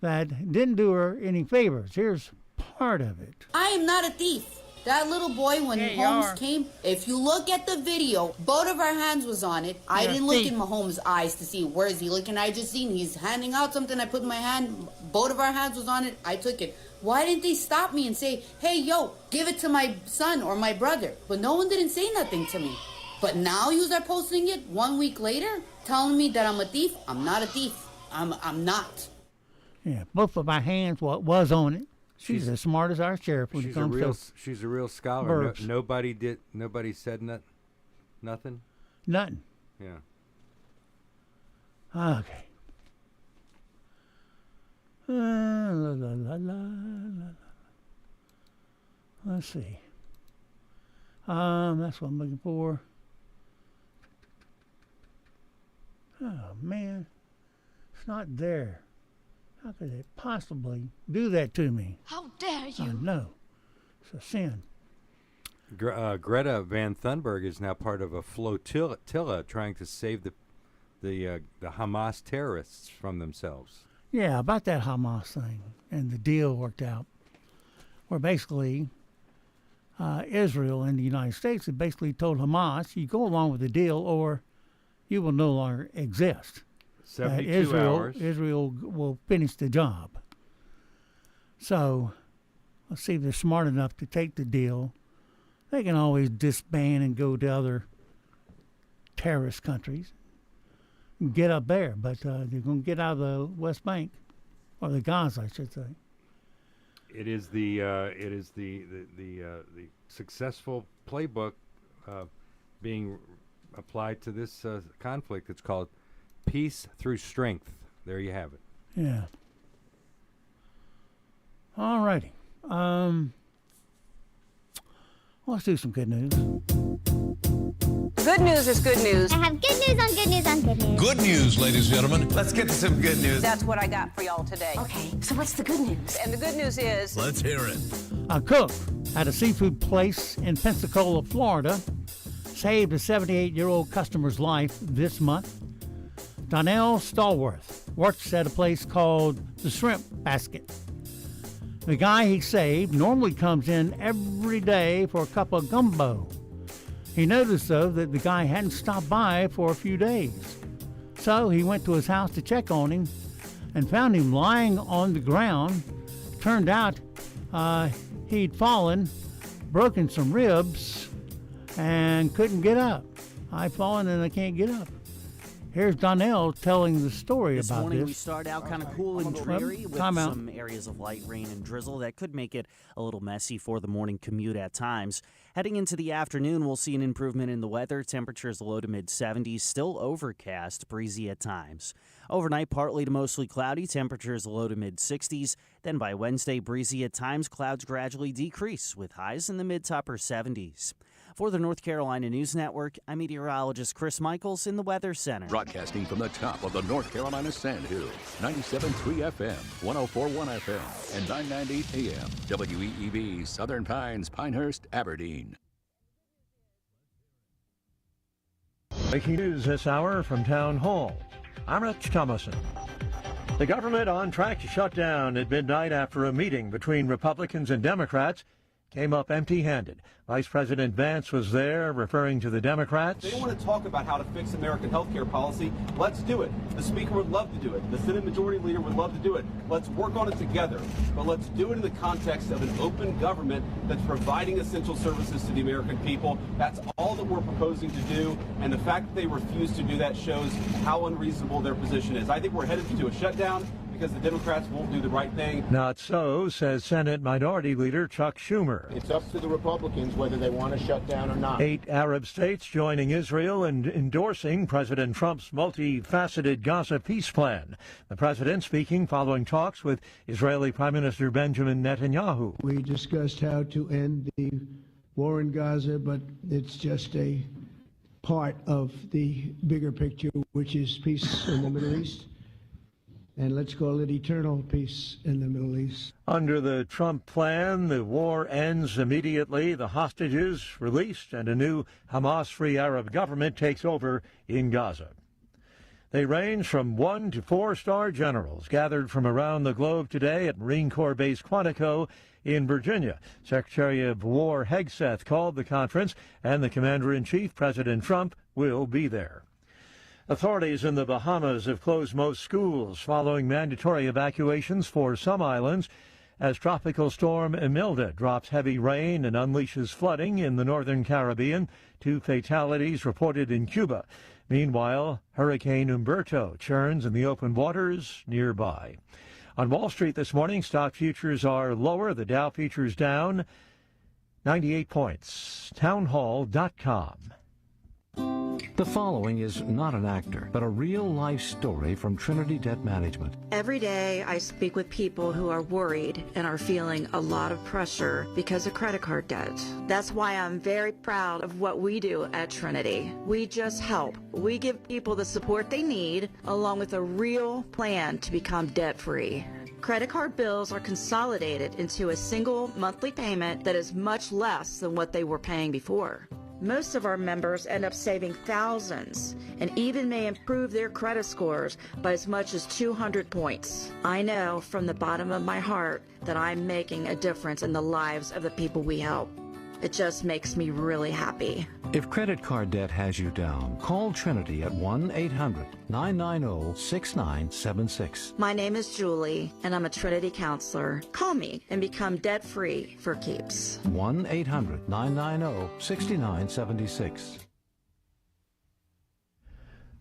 Speaker 24: that didn't do her any favors. Here's part of it.
Speaker 4: I am not a thief. That little boy, when Mahomes came, if you look at the video, both of our hands was on it. I didn't look in Mahomes' eyes to see where is he looking. I just seen he's handing out something. I put my hand, both of our hands was on it. I took it. Why didn't they stop me and say, hey, yo, give it to my son or my brother? But no one didn't say nothing to me. But now you are posting it 1 week later, telling me that I'm a thief. I'm not a thief. I'm not.
Speaker 24: Yeah, both of my hands was on it. She's as smart as our sheriff when it comes to
Speaker 2: She's a real scholar.
Speaker 24: birds.
Speaker 2: Nobody said nothing?
Speaker 24: Nothing.
Speaker 2: Yeah.
Speaker 24: Okay. La, la, la, la, la. Let's see. That's what I'm looking for. Oh, man. It's not there. How could they possibly do that to me?
Speaker 5: How dare you?
Speaker 24: I know. It's a sin.
Speaker 2: Greta Van Thunberg is now part of a flotilla trying to save the Hamas terrorists from themselves.
Speaker 24: Yeah, about that Hamas thing. And the deal worked out. Where basically Israel and the United States had basically told Hamas, you go along with the deal or you will no longer exist.
Speaker 2: 72 hours.
Speaker 24: Israel will finish the job. So let's see if they're smart enough to take the deal. They can always disband and go to other terrorist countries and get up there, but they're going to get out of the West Bank, or the Gaza, I should say.
Speaker 2: It is the successful playbook being applied to this conflict. It's called peace through strength. There you have it.
Speaker 24: Yeah. All righty. Let's do some good news.
Speaker 6: Good news is good news.
Speaker 23: I have good news on good news on good news.
Speaker 19: Good news, ladies and gentlemen. Let's get to some good news.
Speaker 6: That's what I got for y'all today.
Speaker 23: Okay, so what's the good news?
Speaker 6: And the good news is...
Speaker 19: Let's hear it.
Speaker 24: A cook at a seafood place in Pensacola, Florida, saved a 78-year-old customer's life this month. Donnell Stallworth works at a place called the Shrimp Basket. The guy he saved normally comes in every day for a cup of gumbo. He noticed, though, that the guy hadn't stopped by for a few days. So he went to his house to check on him and found him lying on the ground. Turned out he'd fallen, broken some ribs, and couldn't get up. I've fallen and I can't get up. Here's Donnell telling the story
Speaker 16: this
Speaker 24: about
Speaker 16: morning
Speaker 24: this.
Speaker 16: We start out kind of cool and dreary with some areas of light rain and drizzle that could make it a little messy for the morning commute at times. Heading into the afternoon, we'll see an improvement in the weather. Temperatures low to mid-70s, still overcast, breezy at times. Overnight, partly to mostly cloudy, temperatures low to mid-60s. Then by Wednesday, breezy at times, clouds gradually decrease with highs in the mid to upper 70s. For the North Carolina News Network, I'm meteorologist Chris Michaels in the Weather Center.
Speaker 17: Broadcasting from the top of the North Carolina Sandhills, 97.3 FM, 104.1 FM, and 990 AM. WEEB, Southern Pines, Pinehurst, Aberdeen.
Speaker 25: Breaking news this hour from Town Hall. I'm Rich Thomason. The government on track to shut down at midnight after a meeting between Republicans and Democrats came up empty-handed. Vice President Vance was there, referring to the Democrats.
Speaker 26: They want to talk about how to fix American health care policy. Let's do it. The Speaker would love to do it. The Senate Majority Leader would love to do it. Let's work on it together. But let's do it in the context of an open government that's providing essential services to the American people. That's all that we're proposing to do. And the fact that they refuse to do that shows how unreasonable their position is. I think we're headed to a shutdown because the Democrats won't do the right thing.
Speaker 25: Not so, says Senate Minority Leader Chuck Schumer.
Speaker 1: It's up to the Republicans whether they want to shut down or not.
Speaker 25: 8 Arab states joining Israel and endorsing President Trump's multifaceted Gaza peace plan. The president speaking following talks with Israeli Prime Minister Benjamin Netanyahu.
Speaker 5: We discussed how to end the war in Gaza, but it's just a part of the bigger picture, which is peace in the Middle East. And let's call it eternal peace in the Middle East.
Speaker 25: Under the Trump plan, the war ends immediately, the hostages released, and a new Hamas-free Arab government takes over in Gaza. They range from 1 to 4-star generals gathered from around the globe today at Marine Corps Base Quantico in Virginia. Secretary of War Hegseth called the conference, and the Commander-in-Chief, President Trump, will be there. Authorities in the Bahamas have closed most schools following mandatory evacuations for some islands as Tropical Storm Imelda drops heavy rain and unleashes flooding in the northern Caribbean. 2 fatalities reported in Cuba. Meanwhile, Hurricane Humberto churns in the open waters nearby. On Wall Street this morning, stock futures are lower. The Dow futures down 98 points. Townhall.com.
Speaker 7: The following is not an actor, but a real-life story from Trinity Debt Management.
Speaker 8: Every day I speak with people who are worried and are feeling a lot of pressure because of credit card debt. That's why I'm very proud of what we do at Trinity. We just help. We give people the support they need, along with a real plan to become debt-free. Credit card bills are consolidated into a single monthly payment that is much less than what they were paying before. Most of our members end up saving thousands and even may improve their credit scores by as much as 200 points. I know from the bottom of my heart that I'm making a difference in the lives of the people we help. It just makes me really happy.
Speaker 7: If credit card debt has you down, call Trinity at 1-800-990-6976.
Speaker 8: My name is Julie, and I'm a Trinity counselor. Call me and become debt-free for keeps.
Speaker 7: 1-800-990-6976.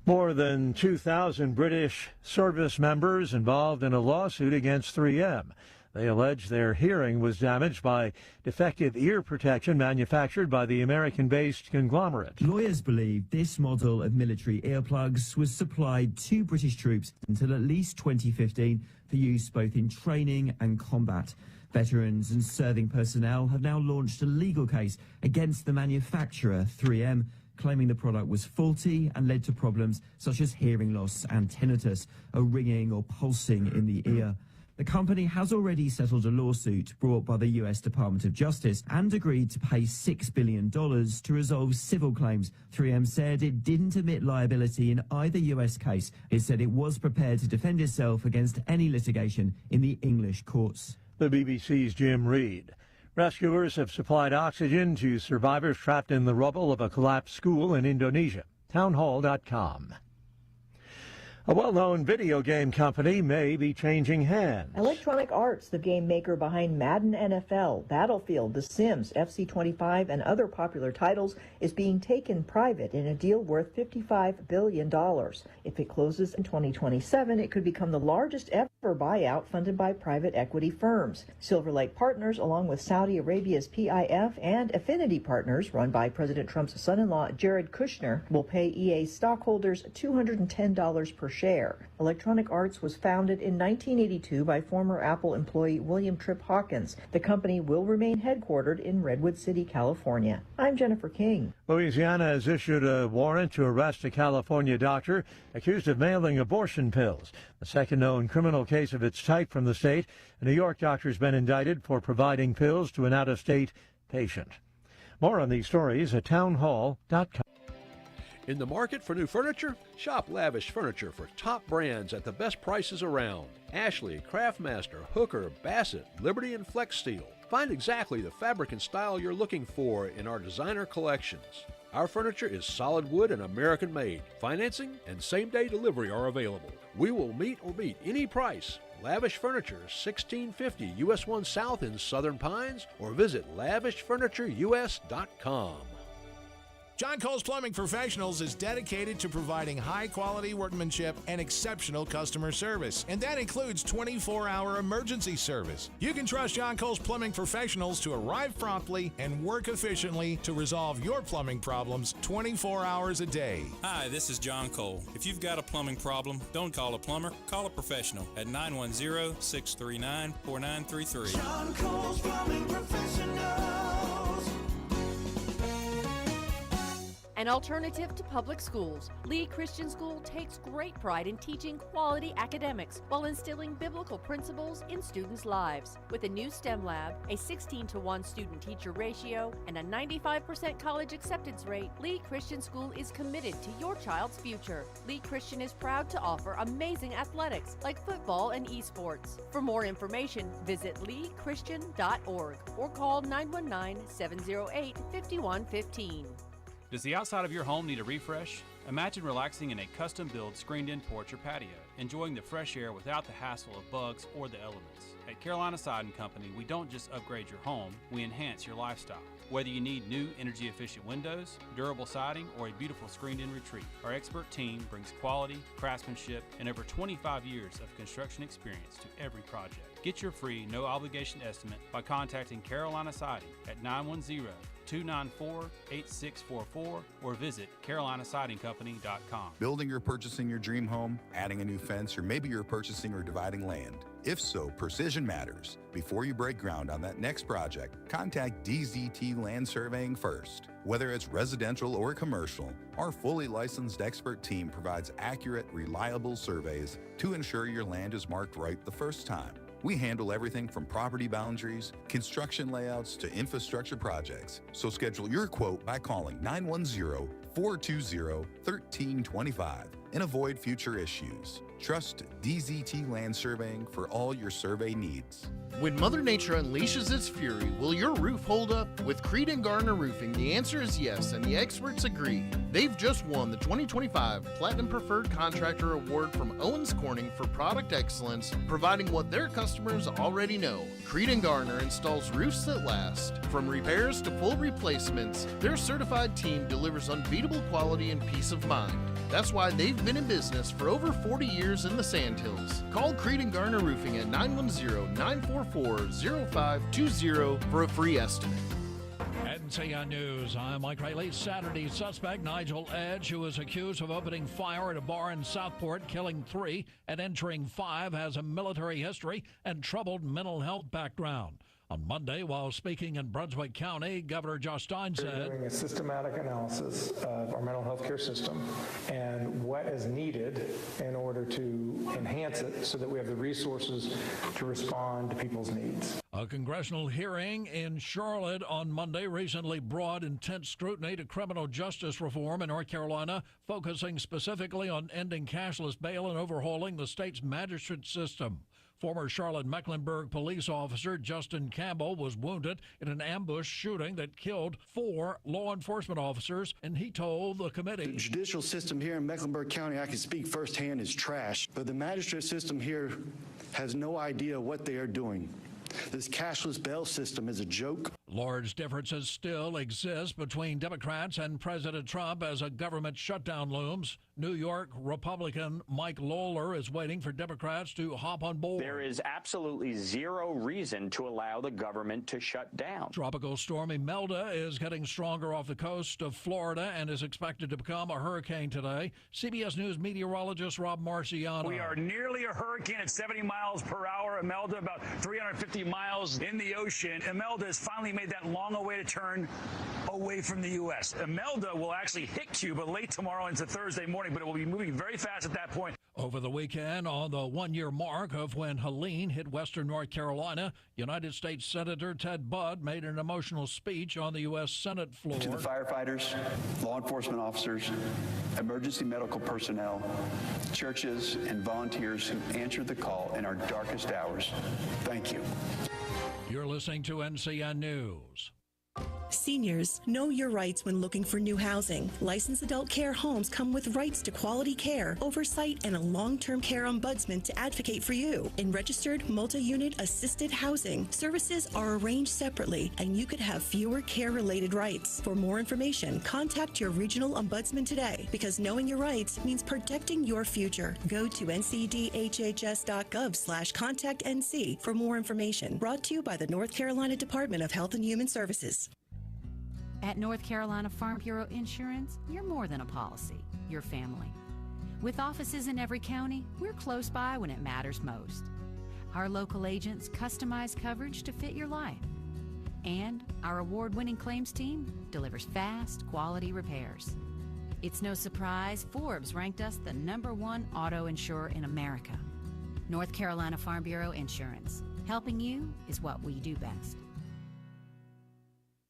Speaker 25: More than 2,000 British service members involved in a lawsuit against 3M. They allege their hearing was damaged by defective ear protection manufactured by the American-based conglomerate.
Speaker 9: Lawyers believe this model of military earplugs was supplied to British troops until at least 2015 for use both in training and combat. Veterans and serving personnel have now launched a legal case against the manufacturer, 3M, claiming the product was faulty and led to problems such as hearing loss and tinnitus, a ringing or pulsing in the ear. The company has already settled a lawsuit brought by the U.S. Department of Justice and agreed to pay $6 billion to resolve civil claims. 3M said it didn't admit liability in either U.S. case. It said it was prepared to defend itself against any litigation in the English courts.
Speaker 25: The BBC's Jim Reed. Rescuers have supplied oxygen to survivors trapped in the rubble of a collapsed school in Indonesia. Townhall.com. A well-known video game company may be changing hands.
Speaker 10: Electronic Arts, the game maker behind Madden NFL, Battlefield, The Sims, FC25, and other popular titles, is being taken private in a deal worth $55 billion. If it closes in 2027, it could become the largest ever buyout funded by private equity firms. Silver Lake Partners, along with Saudi Arabia's PIF and Affinity Partners, run by President Trump's son-in-law Jared Kushner, will pay EA stockholders $210 per share. Electronic Arts was founded in 1982 by former Apple employee William Tripp Hawkins. The company will remain headquartered in Redwood City, California. I'm Jennifer King.
Speaker 25: Louisiana has issued a warrant to arrest a California doctor accused of mailing abortion pills, the second known criminal case of its type from the state. A New York doctor has been indicted for providing pills to an out-of-state patient. More on these stories at townhall.com.
Speaker 27: In the market for new furniture? Shop Lavish Furniture for top brands at the best prices around. Ashley, Craftmaster, Hooker, Bassett, Liberty, and Flex Steel. Find exactly the fabric and style you're looking for in our designer collections. Our furniture is solid wood and American made. Financing and same-day delivery are available. We will meet or beat any price. Lavish Furniture, 1650 US 1 South in Southern Pines, or visit lavishfurnitureus.com.
Speaker 11: John Cole's Plumbing Professionals is dedicated to providing high-quality workmanship and exceptional customer service, and that includes 24-hour emergency service. You can trust John Cole's Plumbing Professionals to arrive promptly and work efficiently to resolve your plumbing problems 24 hours a day.
Speaker 12: Hi, this is John Cole. If you've got a plumbing problem, don't call a plumber, call a professional at 910-639-4933.
Speaker 13: John Cole's Plumbing Professionals.
Speaker 14: An alternative to public schools, Lee Christian School takes great pride in teaching quality academics while instilling biblical principles in students' lives. With a new STEM lab, a 16-to-1 student-teacher ratio, and a 95% college acceptance rate, Lee Christian School is committed to your child's future. Lee Christian is proud to offer amazing athletics like football and esports. For more information, visit leechristian.org or call 919-708-5115.
Speaker 15: Does the outside of your home need a refresh? Imagine relaxing in a custom-built screened-in porch or patio, enjoying the fresh air without the hassle of bugs or the elements. At Carolina Siding Company, we don't just upgrade your home, we enhance your lifestyle. Whether you need new energy-efficient windows, durable siding, or a beautiful screened-in retreat, our expert team brings quality, craftsmanship, and over 25 years of construction experience to every project. Get your free, no-obligation estimate by contacting Carolina Siding at 910-294-8644 or visit carolinasidingcompany.com.
Speaker 18: Building or purchasing your dream home, adding a new fence, or maybe you're purchasing or dividing land. If so, precision matters. Before you break ground on that next project, contact DZT Land Surveying first. Whether it's residential or commercial, our fully licensed expert team provides accurate, reliable surveys to ensure your land is marked right the first time. We handle everything from property boundaries, construction layouts, to infrastructure projects. So schedule your quote by calling 910-420-1325 and avoid future issues. Trust DZT Land Surveying for all your survey needs.
Speaker 21: When Mother Nature unleashes its fury, will your roof hold up? With Creed & Garner Roofing, the answer is yes, and the experts agree. They've just won the 2025 Platinum Preferred Contractor Award from Owens Corning for product excellence, providing what their customers already know. Creed & Garner installs roofs that last. From repairs to full replacements, their certified team delivers unbeatable quality and peace of mind. That's why they've been in business for over 40 years in the Sandhills. Call Creed & Garner Roofing at 910-944-0520 for a free estimate.
Speaker 28: NCN News, I'm Mike Riley. Saturday suspect Nigel Edge, who is accused of opening fire at a bar in Southport, killing 3 and injuring 5, has a military history and troubled mental health background. On Monday, while speaking in Brunswick County, Governor Josh Stein said,
Speaker 29: "We're doing a systematic analysis of our mental health care system and what is needed in order to enhance it so that we have the resources to respond to people's needs."
Speaker 28: A congressional hearing in Charlotte on Monday recently brought intense scrutiny to criminal justice reform in North Carolina, focusing specifically on ending cashless bail and overhauling the state's magistrate system. Former Charlotte-Mecklenburg police officer Justin Campbell was wounded in an ambush shooting that killed 4 law enforcement officers, and he told the committee,
Speaker 30: "The judicial system here in Mecklenburg County, I can speak firsthand, is trash, but the magistrate system here has no idea what they are doing. This cashless bail system is a joke."
Speaker 28: Large differences still exist between Democrats and President Trump as a government shutdown looms. New York Republican Mike Lawler is waiting for Democrats to hop on board.
Speaker 31: There is absolutely zero reason to allow the government to shut down.
Speaker 28: Tropical storm Imelda is getting stronger off the coast of Florida and is expected to become a hurricane today. CBS News meteorologist Rob Marciano.
Speaker 32: We are nearly a hurricane at 70 miles per hour. Imelda about 350 miles in the ocean. Imelda has finally made that long-awaited turn away from the U.S. Imelda will actually hit Cuba late tomorrow into Thursday morning, but it will be moving very fast at that point.
Speaker 28: Over the weekend, on the one-year mark of when Helene hit western North Carolina, United States Senator Ted Budd made an emotional speech on the U.S. Senate floor.
Speaker 33: To the firefighters, law enforcement officers, emergency medical personnel, churches, and volunteers who answered the call in our darkest hours, thank you.
Speaker 28: You're listening to NCN News.
Speaker 1: Seniors, know your rights when looking for new housing. Licensed adult care homes come with rights to quality care, oversight, and a long-term care ombudsman to advocate for you. In registered multi-unit assisted housing, services are arranged separately, and you could have fewer care-related rights. For more information, contact your regional ombudsman today, because knowing your rights means protecting your future. Go to ncdhhs.gov/contactnc for more information. Brought to you by the North Carolina Department of Health and Human Services.
Speaker 2: At North Carolina Farm Bureau Insurance, you're more than a policy, you're family. With offices in every county, we're close by when it matters most. Our local agents customize coverage to fit your life. And our award-winning claims team delivers fast, quality repairs. It's no surprise Forbes ranked us the #1 auto insurer in America. North Carolina Farm Bureau Insurance. Helping you is what we do best.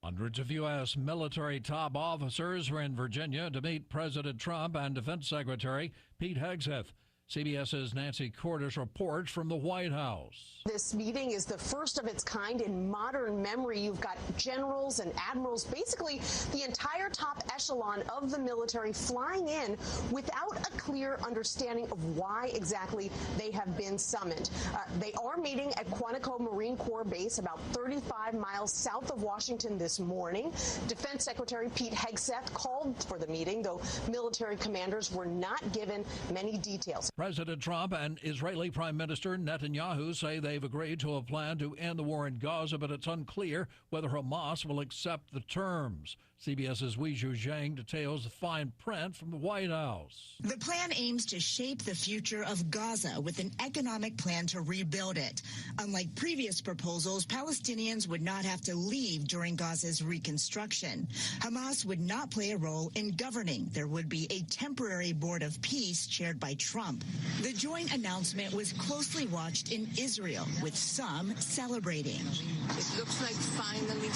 Speaker 28: Hundreds of U.S. military top officers were in Virginia to meet President Trump and Defense Secretary Pete Hegseth. CBS's Nancy Cordes reports from the White House.
Speaker 3: This meeting is the first of its kind in modern memory. You've got generals and admirals, basically the entire top echelon of the military flying in without a clear understanding of why exactly they have been summoned. They are meeting at Quantico Marine Corps Base, about 35 miles south of Washington this morning. Defense Secretary Pete Hegseth called for the meeting, though military commanders were not given many details.
Speaker 28: President Trump and Israeli Prime Minister Netanyahu say they've agreed to a plan to end the war in Gaza, but it's unclear whether Hamas will accept the terms. CBS's Weizhu Zhang details the fine print from the White House.
Speaker 4: The plan aims to shape the future of Gaza with an economic plan to rebuild it. Unlike previous proposals, Palestinians would not have to leave during Gaza's reconstruction. Hamas would not play a role in governing. There would be a temporary board of peace chaired by Trump. The joint announcement was closely watched in Israel, with some celebrating.
Speaker 6: It looks like finally,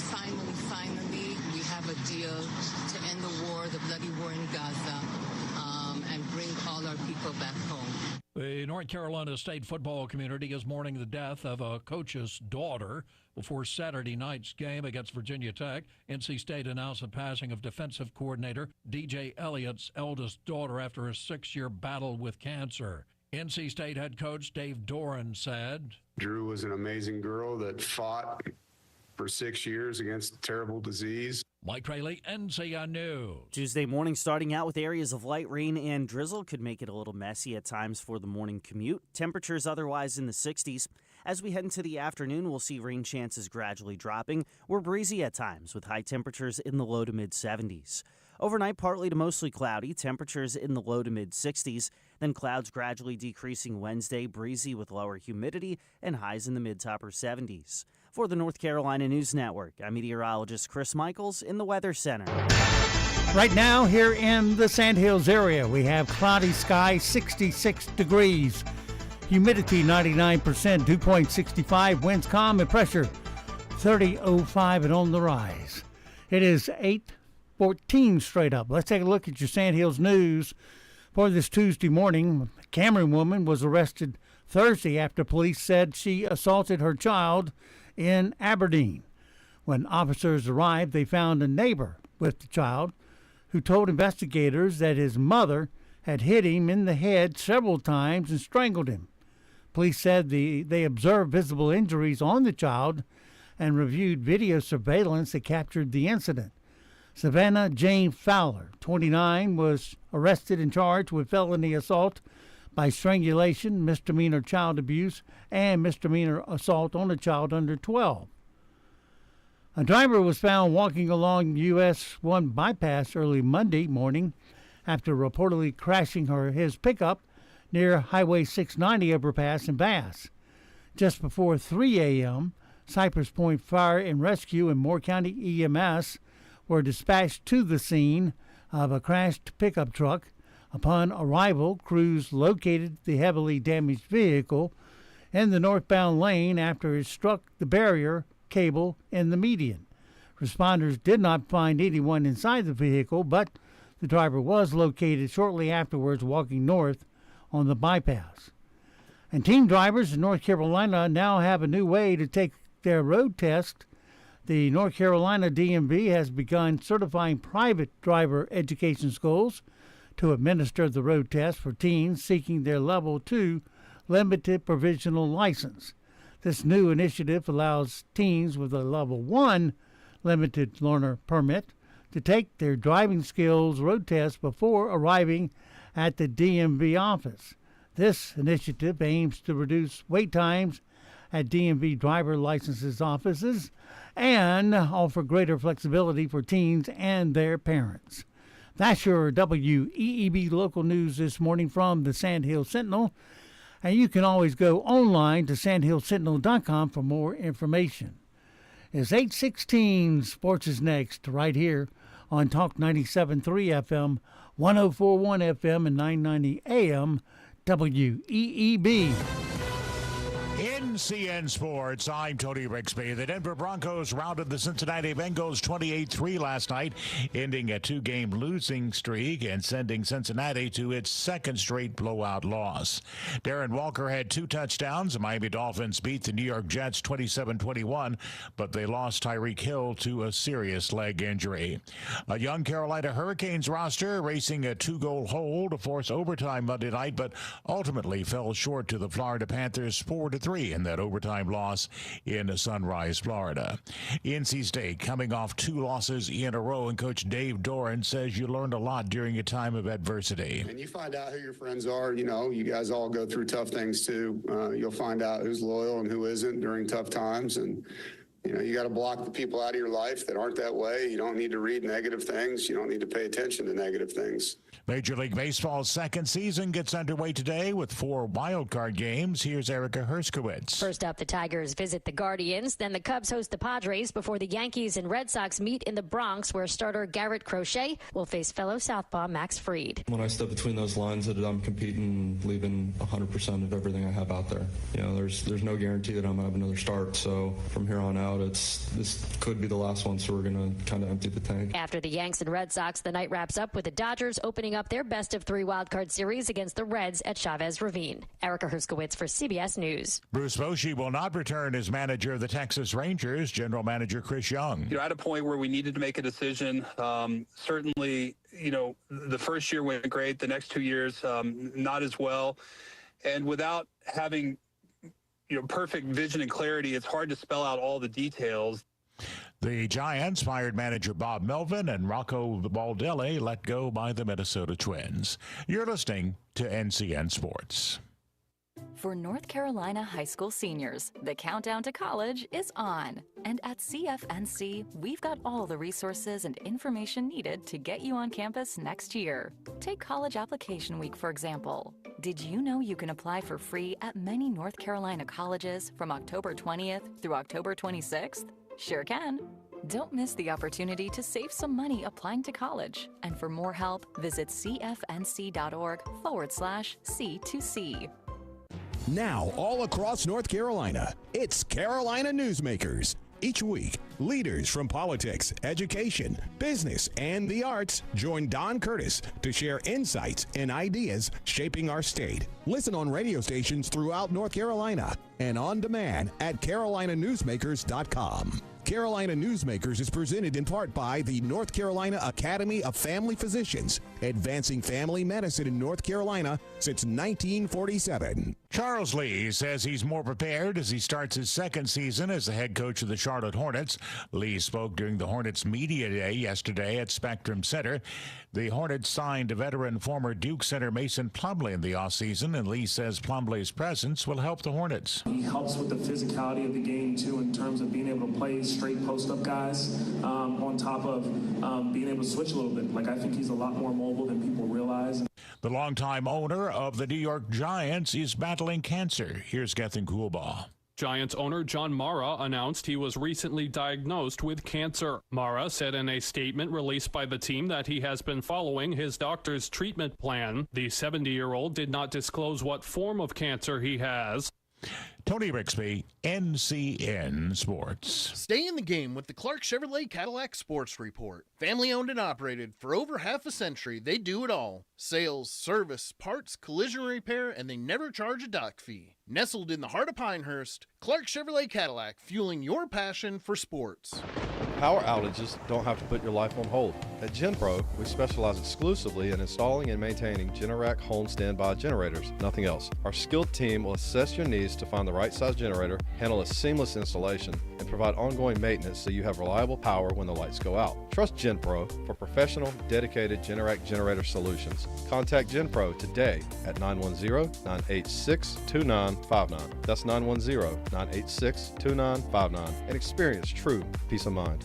Speaker 6: we have a deal to end the war, the bloody war in Gaza, and bring all our people back home.
Speaker 28: The North Carolina state football community is mourning the death of a coach's daughter. Before Saturday night's game against Virginia Tech, NC State announced the passing of defensive coordinator DJ Elliott's eldest daughter after a 6-year battle with cancer. NC State head coach Dave Doran said,
Speaker 16: Drew was an amazing girl that fought for 6 years against terrible disease.
Speaker 28: Mike Rayleigh, NCN News.
Speaker 17: Tuesday morning starting out with areas of light rain and drizzle could make it a little messy at times for the morning commute. Temperatures otherwise in the 60s. As we head into the afternoon, we'll see rain chances gradually dropping. We're breezy at times with high temperatures in the low to mid 70s. Overnight, partly to mostly cloudy, temperatures in the low to mid 60s. Then clouds gradually decreasing Wednesday, breezy with lower humidity and highs in the mid to upper 70s. For the North Carolina News Network, I'm meteorologist Chris Michaels in the Weather Center.
Speaker 19: Right now, here in the Sandhills area, we have cloudy sky, 66 degrees. Humidity 99%, dew point 65, winds calm and pressure 30.05 and on the rise. It is 8:14 straight up. Let's take a look at your Sandhills news for this Tuesday morning. A Cameron woman was arrested Thursday after police said she assaulted her child in Aberdeen. When officers arrived, they found a neighbor with the child who told investigators that his mother had hit him in the head several times and strangled him. Police said they observed visible injuries on the child and reviewed video surveillance that captured the incident. Savannah Jane Fowler, 29, was arrested and charged with felony assault by strangulation, misdemeanor child abuse, and misdemeanor assault on a child under 12. A driver was found walking along US 1 bypass early Monday morning after reportedly crashing his pickup near Highway 690 overpass in Bass. Just before 3 a.m., Cypress Point Fire and Rescue and Moore County EMS were dispatched to the scene of a crashed pickup truck. Upon arrival, crews located the heavily damaged vehicle in the northbound lane after it struck the barrier cable in the median. Responders did not find anyone inside the vehicle, but the driver was located shortly afterwards walking north on the bypass. And team drivers in North Carolina now have a new way to take their road test The North Carolina DMV has begun certifying private driver education schools to administer the road test for teens seeking their Level 2 limited provisional license. This new initiative allows teens with a Level 1 limited learner permit to take their driving skills road test before arriving at the DMV office. This initiative aims to reduce wait times at DMV driver licenses offices and offer greater flexibility for teens and their parents. That's your WEEB local news this morning from the Sand Hill Sentinel. And you can always go online to sandhillsentinel.com for more information. It's 8:16. Sports is next right here on Talk 97.3 FM, 104.1 FM, and 990 AM WEEB.
Speaker 5: NCN Sports, I'm Tony Rixby. The Denver Broncos routed the Cincinnati Bengals 28-3 last night, ending a two-game losing streak and sending Cincinnati to its second straight blowout loss. Darren Walker had 2 touchdowns. The Miami Dolphins beat the New York Jets 27-21, but they lost Tyreek Hill to a serious leg injury. A young Carolina Hurricanes roster racing a 2-goal hole to force overtime Monday night, but ultimately fell short to the Florida Panthers 4-3 in that overtime loss in Sunrise, Florida. NC State coming off 2 losses in a row, and Coach Dave Doran says you learned a lot during a time of adversity.
Speaker 16: And you find out who your friends are. You know, you guys all go through tough things too. You'll find out who's loyal and who isn't during tough times. And you know, you got to block the people out of your life that aren't that way. You don't need to read negative things. You don't need to pay attention to negative things.
Speaker 5: Major League Baseball's second season gets underway today with 4 wildcard games. Here's Erica Herskowitz.
Speaker 7: First up, the Tigers visit the Guardians. Then the Cubs host the Padres before the Yankees and Red Sox meet in the Bronx, where starter Garrett Crochet will face fellow southpaw Max Fried.
Speaker 8: When I step between those lines, that I'm competing, leaving 100% of everything I have out there. You know, there's no guarantee that I'm going to have another start. So from here on out, this could be the last one, so we're going to kind of empty the tank.
Speaker 7: After the Yanks and Red Sox, the night wraps up with the Dodgers opening up their best-of-3 wildcard series against the Reds at Chavez Ravine. Erica Herskowitz for CBS News.
Speaker 5: Bruce Bochy will not return as manager of the Texas Rangers. General Manager Chris Young.
Speaker 9: You know, at a point where we needed to make a decision, certainly, you know, the first year went great. The next 2 years, not as well. And without having perfect vision and clarity, it's hard to spell out all the details.
Speaker 5: The Giants fired manager Bob Melvin, and Rocco Baldelli let go by the Minnesota Twins. You're listening to NCN Sports.
Speaker 10: For North Carolina high school seniors, the countdown to college is on. And at CFNC, we've got all the resources and information needed to get you on campus next year. Take College Application Week, for example. Did you know you can apply for free at many North Carolina colleges from October 20th through October 26th? Sure can. Don't miss the opportunity to save some money applying to college. And for more help, visit cfnc.org/C2C.
Speaker 11: Now, all across North Carolina, it's Carolina Newsmakers. Each week, leaders from politics, education, business, and the arts join Don Curtis to share insights and ideas shaping our state. Listen on radio stations throughout North Carolina and on demand at carolinanewsmakers.com. Carolina Newsmakers is presented in part by the North Carolina Academy of Family Physicians, advancing family medicine in North Carolina since 1947.
Speaker 5: Charles Lee says he's more prepared as he starts his second season as the head coach of the Charlotte Hornets. Lee spoke during the Hornets Media Day yesterday at Spectrum Center. The Hornets signed veteran former Duke center Mason Plumlee in the offseason, and Lee says Plumlee's presence will help the Hornets.
Speaker 29: He helps with the physicality of the game, too, in terms of being able to play straight post-up guys on top of being able to switch a little bit. Like, I think he's a lot more mobile than people realize.
Speaker 5: The longtime owner of the New York Giants is battling cancer. Here's Gethin Coolbaugh.
Speaker 20: Giants owner John Mara announced he was recently diagnosed with cancer. Mara said in a statement released by the team that he has been following his doctor's treatment plan. The 70-year-old did not disclose what form of cancer he has.
Speaker 5: Tony Rixby, NCN Sports.
Speaker 12: Stay in the game with the Clark Chevrolet Cadillac Sports Report. Family owned and operated for over half a century, they do it all. Sales, service, parts, collision repair, and they never charge a dock fee. Nestled in the heart of Pinehurst, Clark Chevrolet Cadillac, fueling your passion for sports.
Speaker 13: Power outages don't have to put your life on hold. At GenPro, we specialize exclusively in installing and maintaining Generac home standby generators, nothing else. Our skilled team will assess your needs to find the right size generator, handle a seamless installation, and provide ongoing maintenance so you have reliable power when the lights go out. Trust GenPro for professional, dedicated Generac generator solutions. Contact GenPro today at 910-986-2959. That's 910-986-2959 and experience true peace of mind.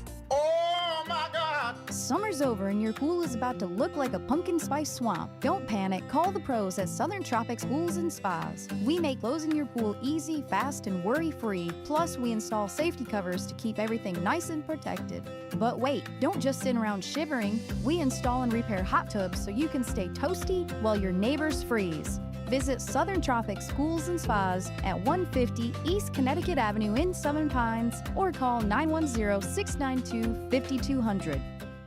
Speaker 14: Summer's over and your pool is about to look like a pumpkin spice swamp. Don't panic. Call the pros at Southern Tropics Pools and Spas. We make closing your pool easy, fast, and worry-free. Plus, we install safety covers to keep everything nice and protected. But wait, don't just sit around shivering. We install and repair hot tubs so you can stay toasty while your neighbors freeze. Visit Southern Tropics Pools and Spas at 150 East Connecticut Avenue in Southern Pines or call 910-692-5200.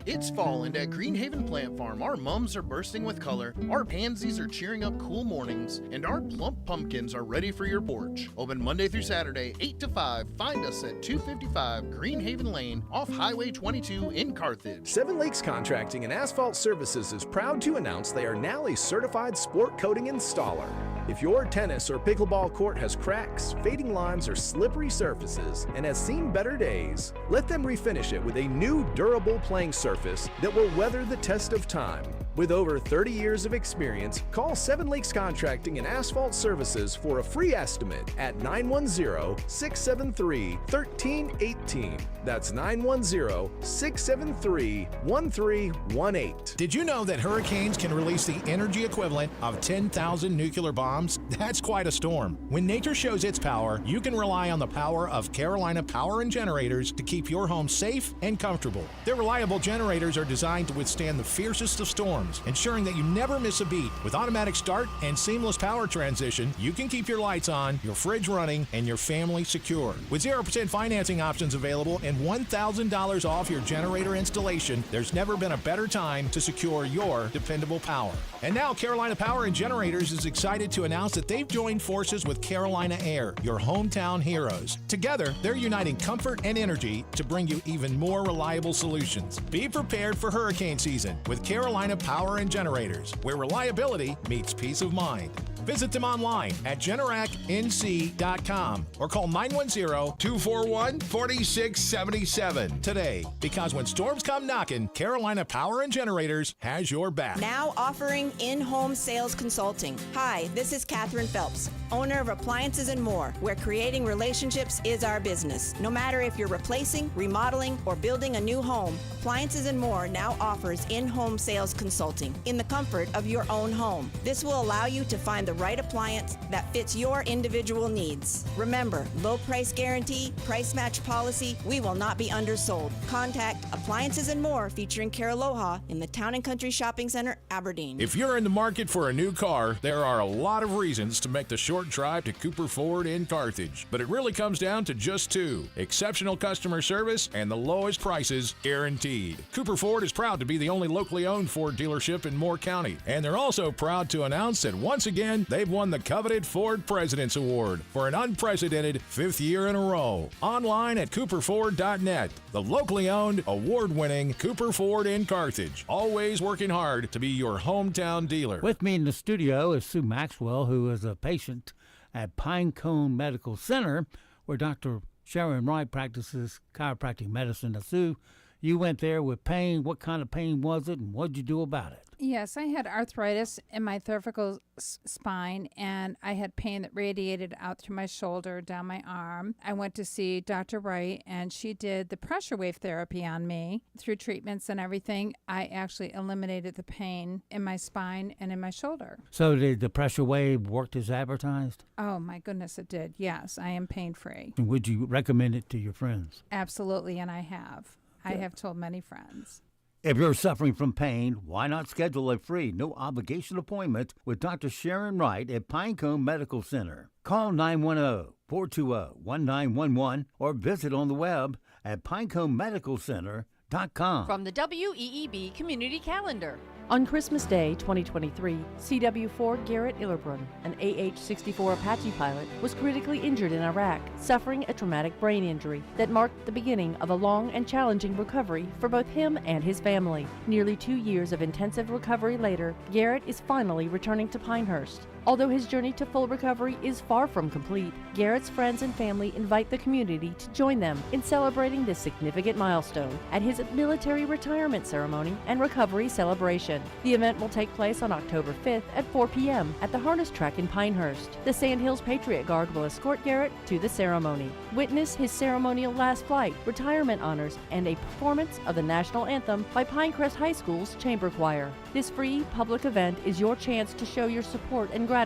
Speaker 12: It's fall, and at Greenhaven Plant Farm, our mums are bursting with color, our pansies are cheering up cool mornings, and our plump pumpkins are ready for your porch. Open Monday through Saturday, 8 to 5. Find us at 255 Greenhaven Lane off Highway 22 in Carthage.
Speaker 15: Seven Lakes Contracting and Asphalt Services is proud to announce they are now a certified sport coating installer. If your tennis or pickleball court has cracks, fading lines, or slippery surfaces and has seen better days, let them refinish it with a new durable playing surface that will weather the test of time. With over 30 years of experience, call Seven Lakes Contracting and Asphalt Services for a free estimate at 910-673-1318. That's 910-673-1318.
Speaker 18: Did you know that hurricanes can release the energy equivalent of 10,000 nuclear bombs? That's quite a storm. When nature shows its power, you can rely on the power of Carolina Power and Generators to keep your home safe and comfortable. Their reliable generators are designed to withstand the fiercest of storms, ensuring that you never miss a beat. With automatic start and seamless power transition, you can keep your lights on, your fridge running, and your family secure. With 0% financing options available and $1,000 off your generator installation, there's never been a better time to secure your dependable power. And now Carolina Power and Generators is excited to announce that they've joined forces with Carolina Air, your hometown heroes. Together, they're uniting comfort and energy to bring you even more reliable solutions. Be prepared for hurricane season with Carolina Power and Generators, where reliability meets peace of mind. Visit them online at generacnc.com or call 910-241-4677 today, because when storms come knocking, Carolina Power and Generators has your back.
Speaker 21: Now offering in-home sales consulting. Hi, this is Katherine Phelps, owner of Appliances and More, where creating relationships is our business. No matter if you're replacing, remodeling, or building a new home, Appliances and More now offers in-home sales consulting in the comfort of your own home. This will allow you to find the right appliance that fits your individual needs. Remember, low price guarantee, price match policy, we will not be undersold. Contact Appliances and More, featuring Caraloha in the Town and Country Shopping Center, Aberdeen.
Speaker 18: If you're in the market for a new car, there are a lot of reasons to make the short drive to Cooper Ford in Carthage, but it really comes down to just two: exceptional customer service and the lowest prices guaranteed. Cooper Ford is proud to be the only locally owned Ford dealership in Moore County, and they're also proud to announce that once again they've won the coveted Ford President's Award for an unprecedented 5th year in a row. Online at cooperford.net. The locally owned, award-winning Cooper Ford in Carthage, always working hard to be your hometown dealer.
Speaker 19: With me in the studio is Sue Maxwell, who is a patient at Pinecone Medical Center, where Dr. Sharon Wright practices chiropractic medicine. Now, Sue, you went there with pain. What kind of pain was it, and what did you do about it?
Speaker 22: Yes, I had arthritis in my cervical spine, and I had pain that radiated out through my shoulder, down my arm. I went to see Dr. Wright, and she did the pressure wave therapy on me. Through treatments and everything, I actually eliminated the pain in my spine and in my shoulder.
Speaker 19: So did the pressure wave work as advertised?
Speaker 22: Oh, my goodness, it did. Yes, I am pain-free.
Speaker 19: And would you recommend it to your friends?
Speaker 22: Absolutely, and I have. I have told many friends.
Speaker 19: If you're suffering from pain, why not schedule a free, no-obligation appointment with Dr. Sharon Wright at Pinecone Medical Center? Call 910-420-1911 or visit on the web at pineconemedicalcenter.com.
Speaker 1: From the WEEB Community Calendar.
Speaker 2: On Christmas Day 2023, CW4 Garrett Illerbrun, an AH-64 Apache pilot, was critically injured in Iraq, suffering a traumatic brain injury that marked the beginning of a long and challenging recovery for both him and his family. Nearly 2 years of intensive recovery later, Garrett is finally returning to Pinehurst. Although his journey to full recovery is far from complete, Garrett's friends and family invite the community to join them in celebrating this significant milestone at his military retirement ceremony and recovery celebration. The event will take place on October 5th at 4 p.m. at the Harness Track in Pinehurst. The Sandhills Patriot Guard will escort Garrett to the ceremony. Witness his ceremonial last flight, retirement honors, and a performance of the national anthem by Pinecrest High School's Chamber Choir. This free public event is your chance to show your support and gratitude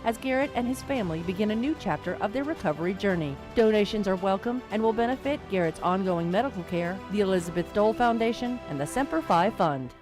Speaker 2: as Garrett and his family begin a new chapter of their recovery journey. Donations are welcome and will benefit Garrett's ongoing medical care, the Elizabeth Dole Foundation, and the Semper Fi Fund.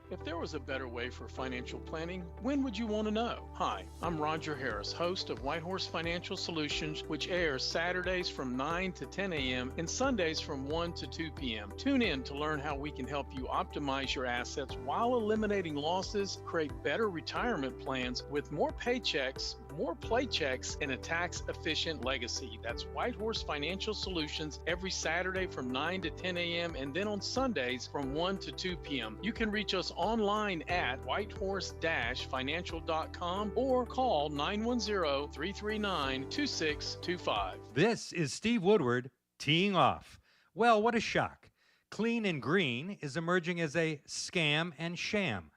Speaker 3: If there was a better way for financial planning, when would you want to know? Hi, I'm Roger Harris, host of White Horse Financial Solutions, which airs Saturdays from 9 to 10 a.m. and Sundays from 1 to 2 p.m. Tune in to learn how we can help you optimize your assets while eliminating losses, create better retirement plans with more paychecks, more playchecks, and a tax-efficient legacy. That's White Horse Financial Solutions every Saturday from 9 to 10 a.m. and then on Sundays from 1 to 2 p.m. You can reach us online at whitehorse-financial.com or call 910-339-2625.
Speaker 4: This is Steve Woodward teeing off. Well, what a shock. Clean and Green is emerging as a scam and sham.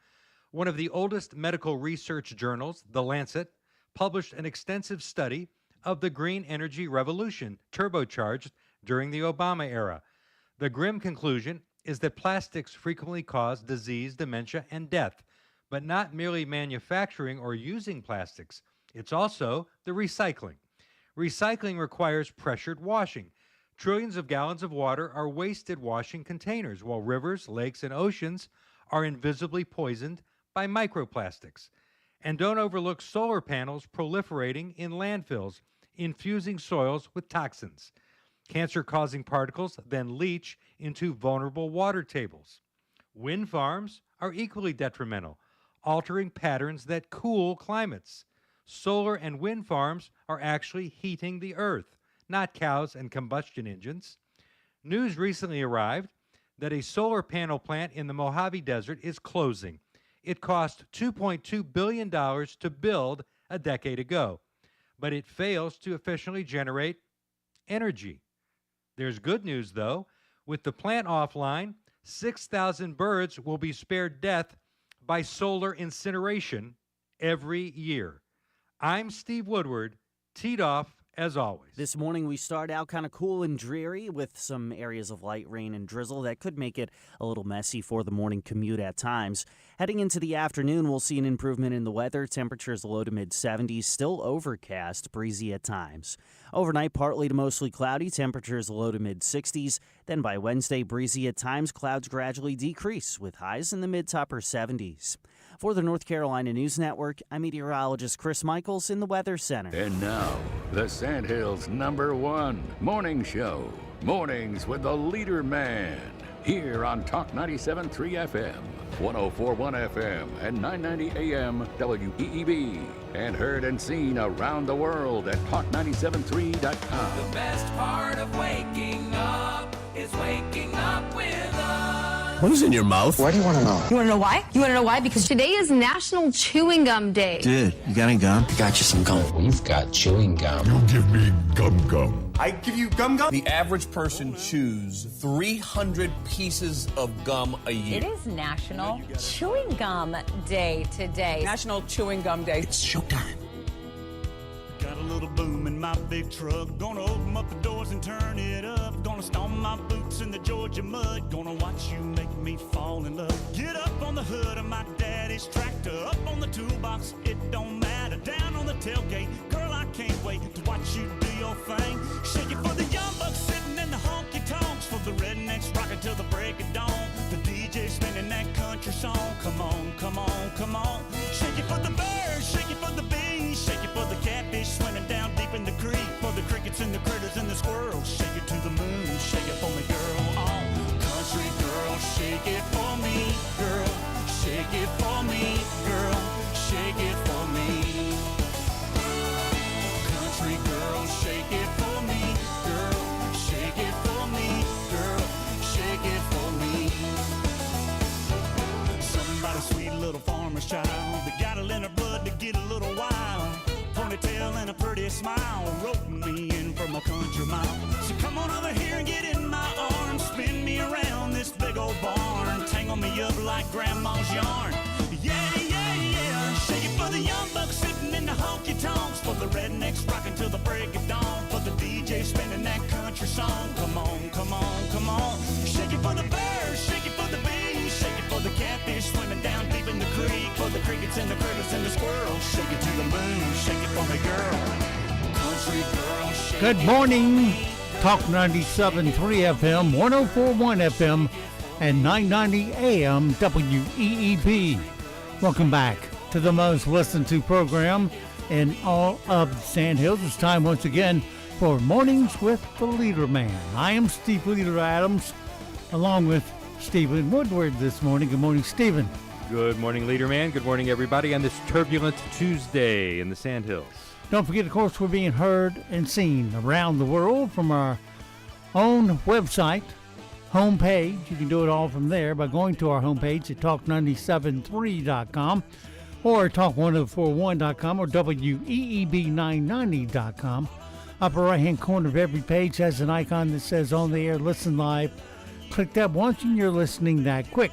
Speaker 4: One of the oldest medical research journals, The Lancet, published an extensive study of the green energy revolution turbocharged during the Obama era. The grim conclusion is that plastics frequently cause disease, dementia, and death, but not merely manufacturing or using plastics. It's also the recycling. Recycling requires pressured washing. Trillions of gallons of water are wasted washing containers, while rivers, lakes, and oceans are invisibly poisoned by microplastics. And don't overlook solar panels proliferating in landfills, infusing soils with toxins. Cancer-causing particles then leach into vulnerable water tables. Wind farms are equally detrimental, altering patterns that cool climates. Solar and wind farms are actually heating the earth, not cows and combustion engines. News recently arrived that a solar panel plant in the Mojave Desert is closing. It cost $2.2 billion to build a decade ago, but it fails to efficiently generate energy. There's good news, though. With the plant offline, 6,000 birds will be spared death by solar incineration every year. I'm Steve Woodward, teed off as always.
Speaker 17: This morning we start out kind of cool and dreary with some areas of light rain and drizzle that could make it a little messy for the morning commute at times. Heading into the afternoon, we'll see an improvement in the weather. Temperatures low to mid-70s, still overcast, breezy at times. Overnight, partly to mostly cloudy, temperatures low to mid-60s. Then by Wednesday, breezy at times, clouds gradually decrease with highs in the mid to upper 70s. For the North Carolina News Network, I'm meteorologist Chris Michaels in the Weather Center.
Speaker 23: And now, the Sandhills' #1 morning show. Mornings with the LeaderMan. Here on Talk 97.3 FM, 104.1 FM, and 990 AM WEEB. And heard and seen around the world at talk973.com.
Speaker 24: The best part of waking up is waking up with us.
Speaker 25: What is in your mouth? Why do you want to know?
Speaker 26: You want to know why? You want to know why? Because today is National Chewing Gum Day.
Speaker 25: Dude, you got any gum? I got you some gum. We've got chewing gum. You give me gum.
Speaker 27: I give you gum. The average person chews 300 pieces of gum a year.
Speaker 30: It is National Chewing Gum Day today.
Speaker 27: National Chewing Gum Day.
Speaker 25: It's showtime.
Speaker 31: Got a little boom in my big truck. Gonna open up the doors and turn it up. Gonna stomp my boots in the Georgia mud. Gonna watch you make me fall in love. Get up on the hood of my daddy's tractor. Up on the toolbox, it don't matter. Down on the tailgate, girl, I can't wait to watch you do your thing. Shake it for the young bucks sitting in the honky tonks. For the rednecks rocking till the break of dawn. The DJ spinning that come on. Shake it for the birds, shake it for the bees, shake it for the catfish swimming down deep in the creek, for the crickets and the critters and the squirrels. Shake it to the moon, shake it for me, girl. Oh, country girl, shake it for me, girl. Shake it for me, girl. Shake it for me. Country girl, shake it for me, girl. Shake it for me, girl. Shake it for me. Somebody sweet little farmer's child that got it in her blood to get a little wild. Ponytail and a pretty smile, roping me in from a country mile. So come on over here and get in my arms, spin me around this big old barn, tangle me up like grandma's yarn. Yeah, yeah, yeah. Shake it for the young bucks sitting in the honky tonks, for the rednecks rocking till the break of dawn, for the DJ spinning that country song. Come on, come on, come on. Shake it for the birds, shake it for the bees, shake it for the catfish swimming down deep in the creek, for the crickets and the critters and the squirrels. Shake it to the moon, shake it for me, girl. Country girl, shake
Speaker 19: Good morning. Talk 97.3 FM, 104.1 FM, and 990 AM WEEB. Welcome back to the most listened to program in all of the Sandhills. It's time once again for Mornings with the LeaderMan. I am Steve Leader Adams, along with Stephen Woodward this morning. Good morning, Stephen.
Speaker 4: Good morning, LeaderMan. Good morning, everybody, on this turbulent Tuesday in the Sandhills.
Speaker 19: Don't forget, of course, we're being heard and seen around the world from our own website, homepage. You can do it all from there by going to our homepage at talk973.com or talk1041.com or WEEB990.com. Upper right-hand corner of every page has an icon that says On the Air, Listen Live. Click that once and you're listening that quick.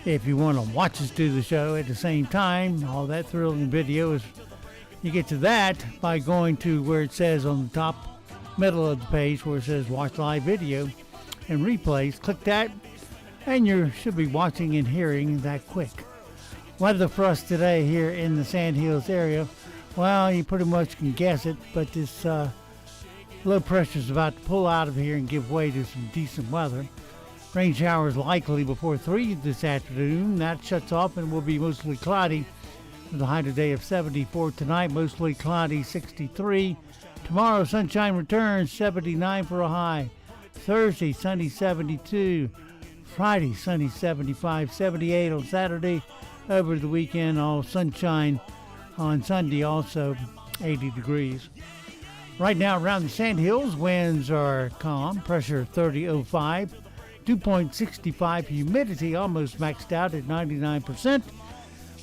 Speaker 19: If you want to watch us do the show at the same time, all that thrilling video is, you get to that by going to where it says on the top middle of the page where it says Watch Live Video and Replays. Click that and you should be watching and hearing that quick. Weather for us today here in the Sandhills area, well, you pretty much can guess it, but this low pressure is about to pull out of here and give way to some decent weather. Rain showers likely before 3 this afternoon. That shuts off and will be mostly cloudy with a high today of 74. Tonight, mostly cloudy, 63. Tomorrow, sunshine returns, 79 for a high. Thursday, sunny, 72. Friday, sunny, 75. 78 on Saturday. Over the weekend, all sunshine. On Sunday, also 80 degrees. Right now, around the Sandhills, winds are calm. Pressure 30.05. 2.65. Humidity almost maxed out at 99%.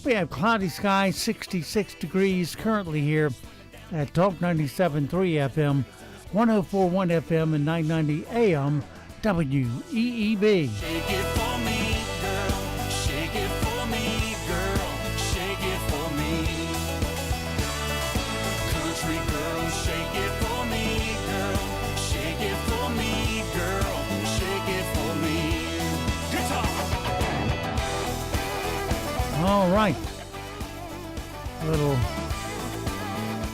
Speaker 19: We have cloudy skies, 66 degrees currently here at Talk 97.3 FM, 104.1 FM, and 990 AM WEEB.
Speaker 31: Shake it for me, girl. Shake it for me, girl. Shake it for me. Country girl, shake it for me, girl. Shake it for me, girl. Shake it for me. Guitar.
Speaker 19: All right. Little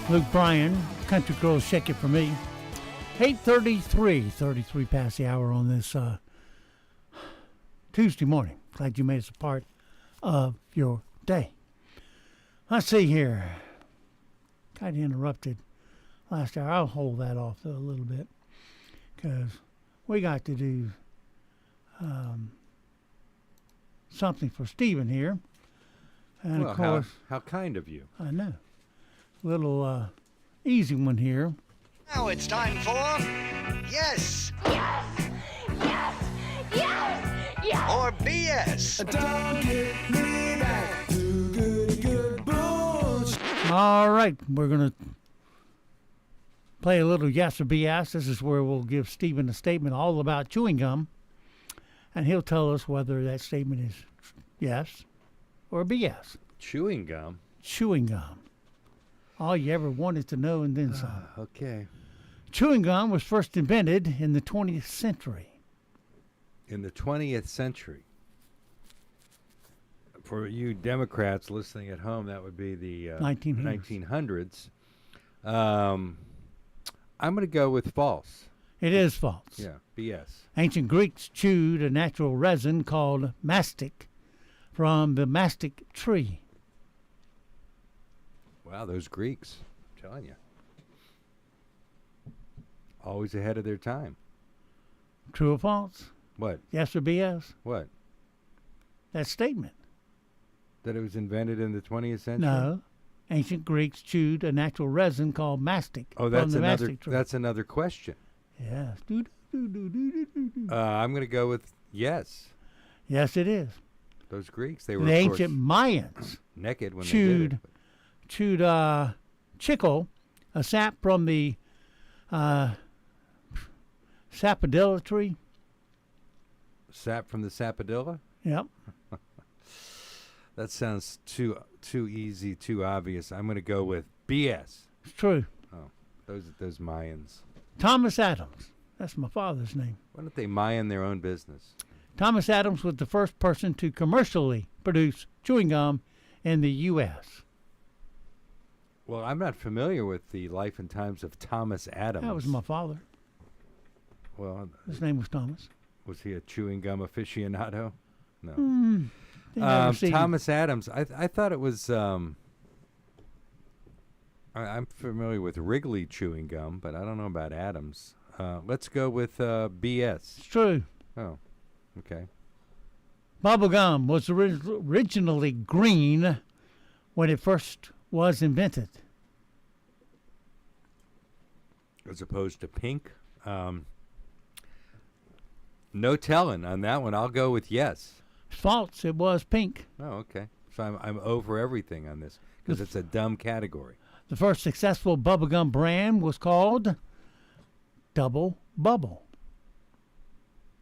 Speaker 19: Luke Bryan, Country Girl, Shake It For Me. 8:33 past the hour on this Tuesday morning. Glad you made us a part of your day. Let's see here. Got interrupted last hour. I'll hold that off though a little bit because we got to do something for Stephen here. And
Speaker 4: well,
Speaker 19: of course,
Speaker 4: how kind of you.
Speaker 19: I know. Little easy one here.
Speaker 5: Now it's time for Yes!
Speaker 26: Yes! Yes! Yes! Yes!
Speaker 5: Or BS.
Speaker 31: Don't get me back to good bullshit.
Speaker 19: All right, we're going to play a little Yes or BS. This is where we'll give Stephen a statement all about chewing gum, and he'll tell us whether that statement is yes or BS.
Speaker 4: Chewing gum?
Speaker 19: Chewing gum. All you ever wanted to know and then some.
Speaker 4: Okay.
Speaker 19: Chewing gum was first invented in the 20th century.
Speaker 4: In the 20th century. For you Democrats listening at home, that would be the 1900s. I'm going to go with false.
Speaker 19: It is false.
Speaker 4: Yeah, BS.
Speaker 19: Ancient Greeks chewed a natural resin called mastic from the mastic tree.
Speaker 4: Wow, those Greeks. I'm telling you. Always ahead of their time.
Speaker 19: True or false?
Speaker 4: What?
Speaker 19: Yes or BS?
Speaker 4: What?
Speaker 19: That statement.
Speaker 4: That it was invented in the 20th century?
Speaker 19: No. Ancient Greeks chewed a natural resin called mastic.
Speaker 4: Oh,
Speaker 19: from the mastic tree.
Speaker 4: That's another question.
Speaker 19: Yes.
Speaker 4: I'm going to go with yes.
Speaker 19: Yes, it is.
Speaker 4: Those Greeks, they were
Speaker 19: The
Speaker 4: of
Speaker 19: ancient
Speaker 4: course,
Speaker 19: Mayans
Speaker 4: naked when
Speaker 19: chewed
Speaker 4: they did it.
Speaker 19: chewed chicle, a sap from the sapodilla tree.
Speaker 4: Sap from the sapodilla?
Speaker 19: Yep.
Speaker 4: That sounds too easy, too obvious. I'm going to go with BS.
Speaker 19: It's true.
Speaker 4: Oh, those Mayans.
Speaker 19: Thomas Adams. That's my father's name.
Speaker 4: Why don't they Mayan their own business?
Speaker 19: Thomas Adams was the first person to commercially produce chewing gum in the U.S.
Speaker 4: Well, I'm not familiar with the life and times of Thomas Adams.
Speaker 19: That was my father.
Speaker 4: Well,
Speaker 19: his name was Thomas.
Speaker 4: Was he a chewing gum aficionado? No.
Speaker 19: Never seen
Speaker 4: Thomas Adams. I thought it was. I'm familiar with Wrigley chewing gum, but I don't know about Adams. Let's go with BS.
Speaker 19: It's true.
Speaker 4: Oh, okay.
Speaker 19: Bubble gum was originally green when it first was invented.
Speaker 4: As opposed to pink. No telling on that one. I'll go with yes.
Speaker 19: False. It was pink.
Speaker 4: Oh, okay. So I'm over everything on this because it's a dumb category.
Speaker 19: The first successful bubblegum brand was called Double Bubble.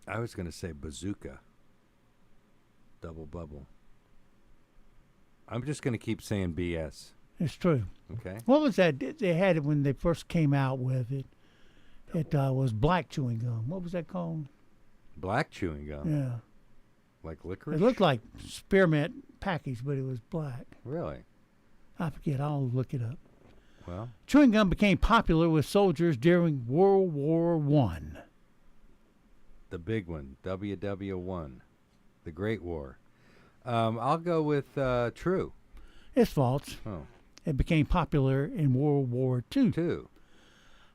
Speaker 4: I was going to say Bazooka. Double Bubble. I'm just going to keep saying BS.
Speaker 19: It's true.
Speaker 4: Okay.
Speaker 19: What was that? They had it when they first came out with it. It was black chewing gum. What was that called?
Speaker 4: Black chewing gum?
Speaker 19: Yeah.
Speaker 4: Like licorice?
Speaker 19: It looked like spearmint package, but it was black.
Speaker 4: Really?
Speaker 19: I forget. I'll look it up.
Speaker 4: Well.
Speaker 19: Chewing gum became popular with soldiers during World War I.
Speaker 4: The big one, WW1, the Great War. I'll go with true.
Speaker 19: It's false.
Speaker 4: Oh.
Speaker 19: It became popular in World War II.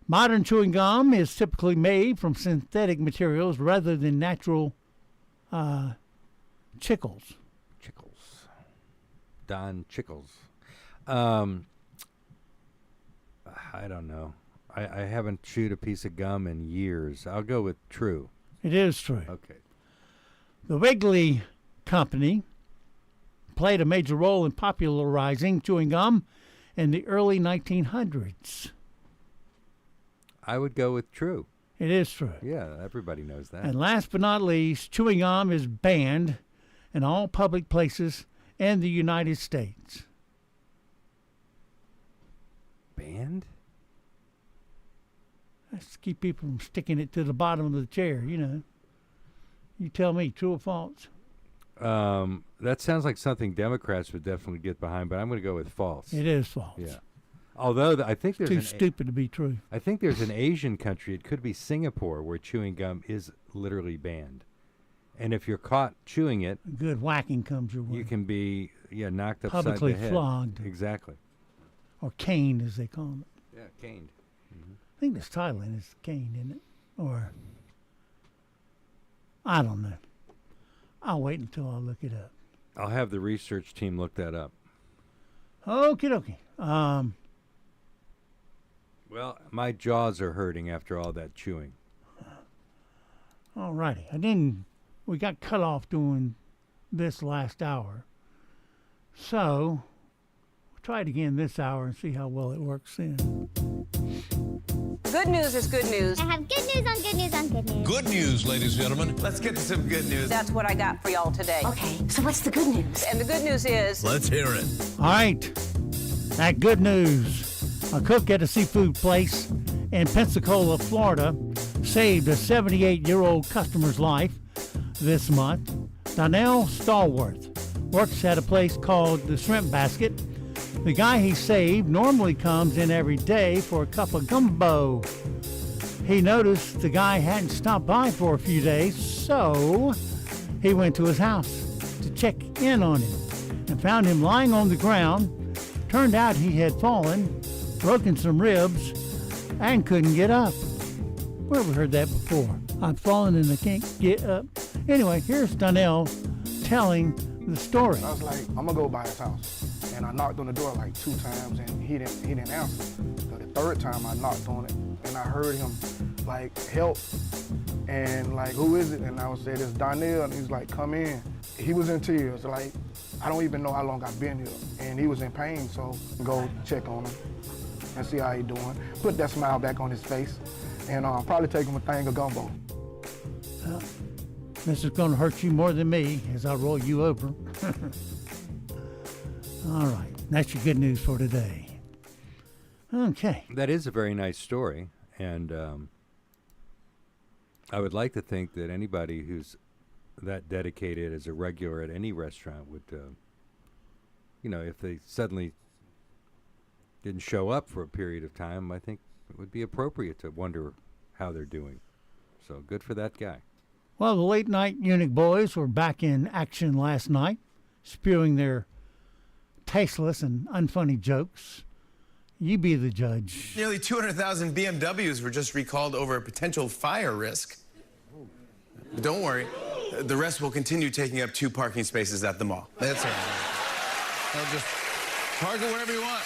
Speaker 19: Modern chewing gum is typically made from synthetic materials rather than natural chickles.
Speaker 4: Don Chickles. I don't know. I haven't chewed a piece of gum in years. I'll go with true.
Speaker 19: It is true.
Speaker 4: Okay.
Speaker 19: The Wrigley Company played a major role in popularizing chewing gum in the early 1900s.
Speaker 4: I would go with true.
Speaker 19: It is true.
Speaker 4: Yeah, everybody knows that.
Speaker 19: And last but not least, chewing gum is banned in all public places in the United States.
Speaker 4: Banned?
Speaker 19: That's to keep people from sticking it to the bottom of the chair, you know. You tell me, true or false?
Speaker 4: That sounds like something Democrats would definitely get behind, but I'm going to go with false.
Speaker 19: It is false.
Speaker 4: Yeah. Although I think there's
Speaker 19: too stupid to be true.
Speaker 4: I think there's an Asian country, it could be Singapore, where chewing gum is literally banned. And if you're caught chewing it,
Speaker 19: good whacking comes your way.
Speaker 4: You can be knocked upside
Speaker 19: publicly
Speaker 4: the head.
Speaker 19: Flogged.
Speaker 4: Exactly.
Speaker 19: Or caned, as they call it.
Speaker 4: Yeah, caned. Mm-hmm.
Speaker 19: I think this Thailand is caned, isn't it? Or I don't know. I'll wait until I look it up.
Speaker 4: I'll have the research team look that up.
Speaker 19: Okie dokie.
Speaker 4: Well, my jaws are hurting after all that chewing.
Speaker 19: All righty. We got cut off doing this last hour. So, we'll try it again this hour and see how well it works then.
Speaker 30: Good news is good news.
Speaker 6: I have good news on good news on good news.
Speaker 7: Good news, ladies and gentlemen.
Speaker 27: Let's get to some good news.
Speaker 30: That's what I got for y'all today.
Speaker 6: Okay, so what's the good news?
Speaker 30: And the good news is...
Speaker 7: Let's hear it.
Speaker 19: All right. That good news. A cook at a seafood place in Pensacola, Florida, saved a 78-year-old customer's life this month. Donnell Stallworth works at a place called the Shrimp Basket. The guy he saved normally comes in every day for a cup of gumbo. He noticed the guy hadn't stopped by for a few days, so he went to his house to check in on him and found him lying on the ground. Turned out he had fallen, broken some ribs, and couldn't get up. Where have we heard that before? I've fallen and I can't get up. Anyway, here's Donnell telling the story.
Speaker 7: I was like, I'm gonna go by his house. And I knocked on the door like 2 times and he didn't answer. So the 3rd time I knocked on it and I heard him like, help. And like, who is it? And I was saying, it's Donnell. And he's like, come in. He was in tears. Like, I don't even know how long I've been here. And he was in pain, so go check on him and see how he doing. Put that smile back on his face. And probably take him a thing of gumbo.
Speaker 19: This is going to hurt you more than me as I roll you over. All right, that's your good news for today. Okay.
Speaker 4: That is a very nice story, and I would like to think that anybody who's that dedicated as a regular at any restaurant would, if they suddenly didn't show up for a period of time, I think it would be appropriate to wonder how they're doing. So good for that guy.
Speaker 19: Well, the late night Eunuch boys were back in action last night, spewing their tasteless and unfunny jokes. You be the judge.
Speaker 8: Nearly 200,000 BMWs were just recalled over a potential fire risk. But don't worry, the rest will continue taking up 2 parking spaces at the mall. That's all right. They'll just park it wherever you want.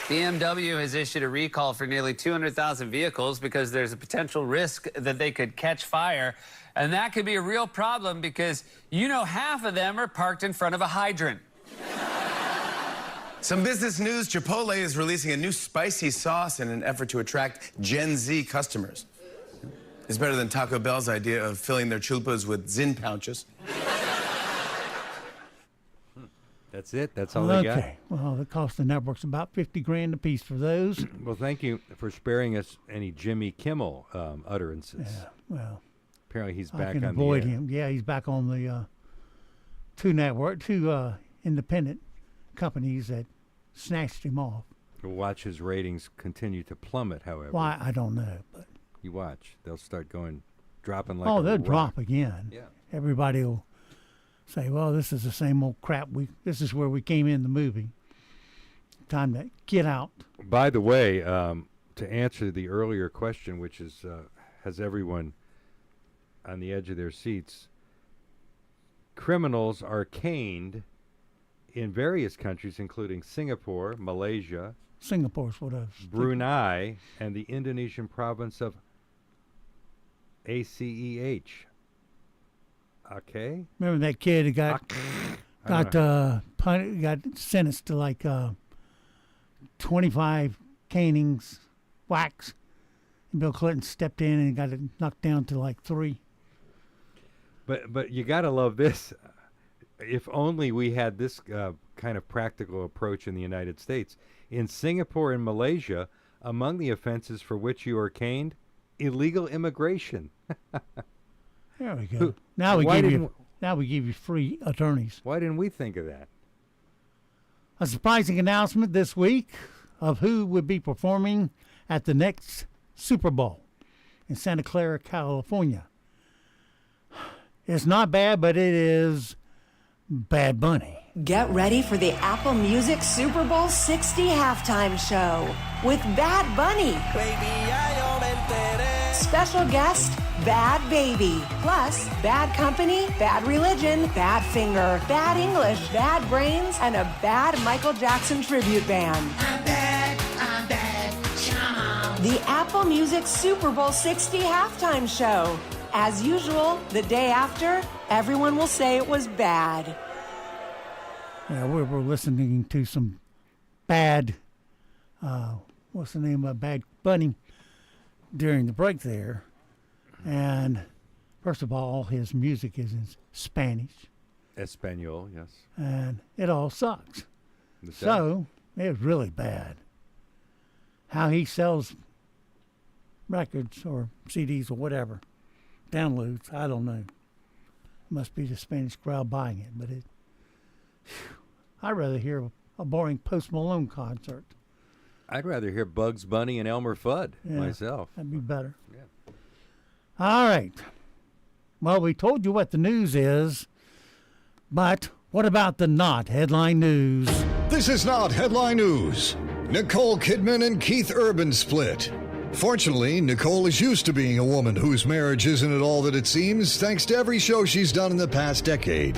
Speaker 9: BMW has issued a recall for nearly 200,000 vehicles because there's a potential risk that they could catch fire. And that could be a real problem because, half of them are parked in front of a hydrant.
Speaker 8: Some business news, Chipotle is releasing a new spicy sauce in an effort to attract Gen Z customers. It's better than Taco Bell's idea of filling their chupas with Zin pouches.
Speaker 4: That's it? That's all they got?
Speaker 19: Okay. Well, the cost of the network's about $50,000 a piece for those.
Speaker 4: Well, thank you for sparing us any Jimmy Kimmel utterances.
Speaker 19: Yeah, well.
Speaker 4: Apparently he's
Speaker 19: I
Speaker 4: back
Speaker 19: can
Speaker 4: on
Speaker 19: avoid
Speaker 4: the air.
Speaker 19: him. Yeah, he's back on the two independent companies that snatched him off.
Speaker 4: We'll watch his ratings continue to plummet, however.
Speaker 19: Why, I don't know. But
Speaker 4: you watch. They'll start dropping like a
Speaker 19: they'll
Speaker 4: rock.
Speaker 19: drop again.
Speaker 4: Yeah.
Speaker 19: Everybody will say, well, this is the same old crap. This is where we came in the movie. Time to get out.
Speaker 4: By the way, to answer the earlier question, which is, has everyone on the edge of their seats, criminals are caned in various countries, including Singapore, Malaysia,
Speaker 19: Singapore's what
Speaker 4: Brunei, and the Indonesian province of Aceh. Okay.
Speaker 19: Remember that kid who got sentenced to like 25 canings, whacks, and Bill Clinton stepped in and got it knocked down to like 3.
Speaker 4: But you got to love this. If only we had this kind of practical approach in the United States. In Singapore and Malaysia, among the offenses for which you are caned, illegal immigration.
Speaker 19: There we go. Now we give you free attorneys.
Speaker 4: Why didn't we think of that?
Speaker 19: A surprising announcement this week of who would be performing at the next Super Bowl in Santa Clara, California. It's not bad, but it is Bad Bunny.
Speaker 10: Get ready for the Apple Music Super Bowl 60 halftime show with Bad Bunny. Special guest, Bad Baby. Plus, Bad Company, Bad Religion, Bad Finger, Bad English, Bad Brains, and a bad Michael Jackson tribute band. I'm bad, the Apple Music Super Bowl 60 halftime show. As usual, the day after, everyone will say it was bad.
Speaker 19: Yeah, we were listening to some bad, what's the name of Bad Bunny during the break there. And first of all, his music is in Spanish.
Speaker 4: Espanol, yes.
Speaker 19: And it all sucks. So, it was really bad. How he sells records or CDs or whatever. Downloads, I don't know. Must be the Spanish crowd buying it, but I'd rather hear a boring Post Malone concert.
Speaker 4: I'd rather hear Bugs Bunny and Elmer Fudd myself.
Speaker 19: That'd be better. Yeah. All right. Well, we told you what the news is, but What about the not headline news?
Speaker 11: This is not headline news. Nicole Kidman and Keith Urban split. Fortunately, Nicole is used to being a woman whose marriage isn't at all that it seems, thanks to every show she's done in the past decade.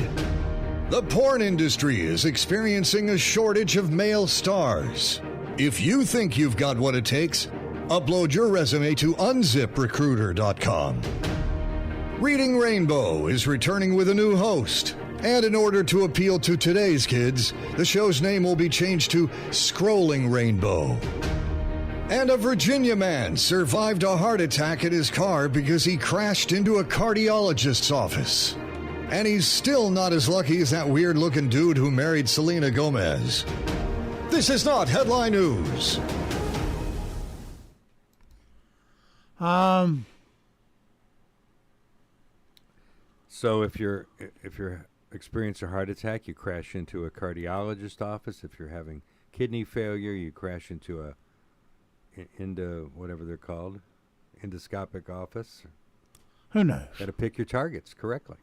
Speaker 11: The porn industry is experiencing a shortage of male stars. If you think you've got what it takes, upload your resume to unziprecruiter.com. Reading Rainbow is returning with a new host. And in order to appeal to today's kids, the show's name will be changed to Scrolling Rainbow. And a Virginia man survived a heart attack in his car because he crashed into a cardiologist's office. And he's still not as lucky as that weird-looking dude who married Selena Gomez. This is not headline news.
Speaker 4: So if you're experiencing a heart attack, you crash into a cardiologist office. If you're having kidney failure, you crash into whatever they're called, endoscopic office.
Speaker 19: Who knows?
Speaker 4: Got to pick your targets correctly.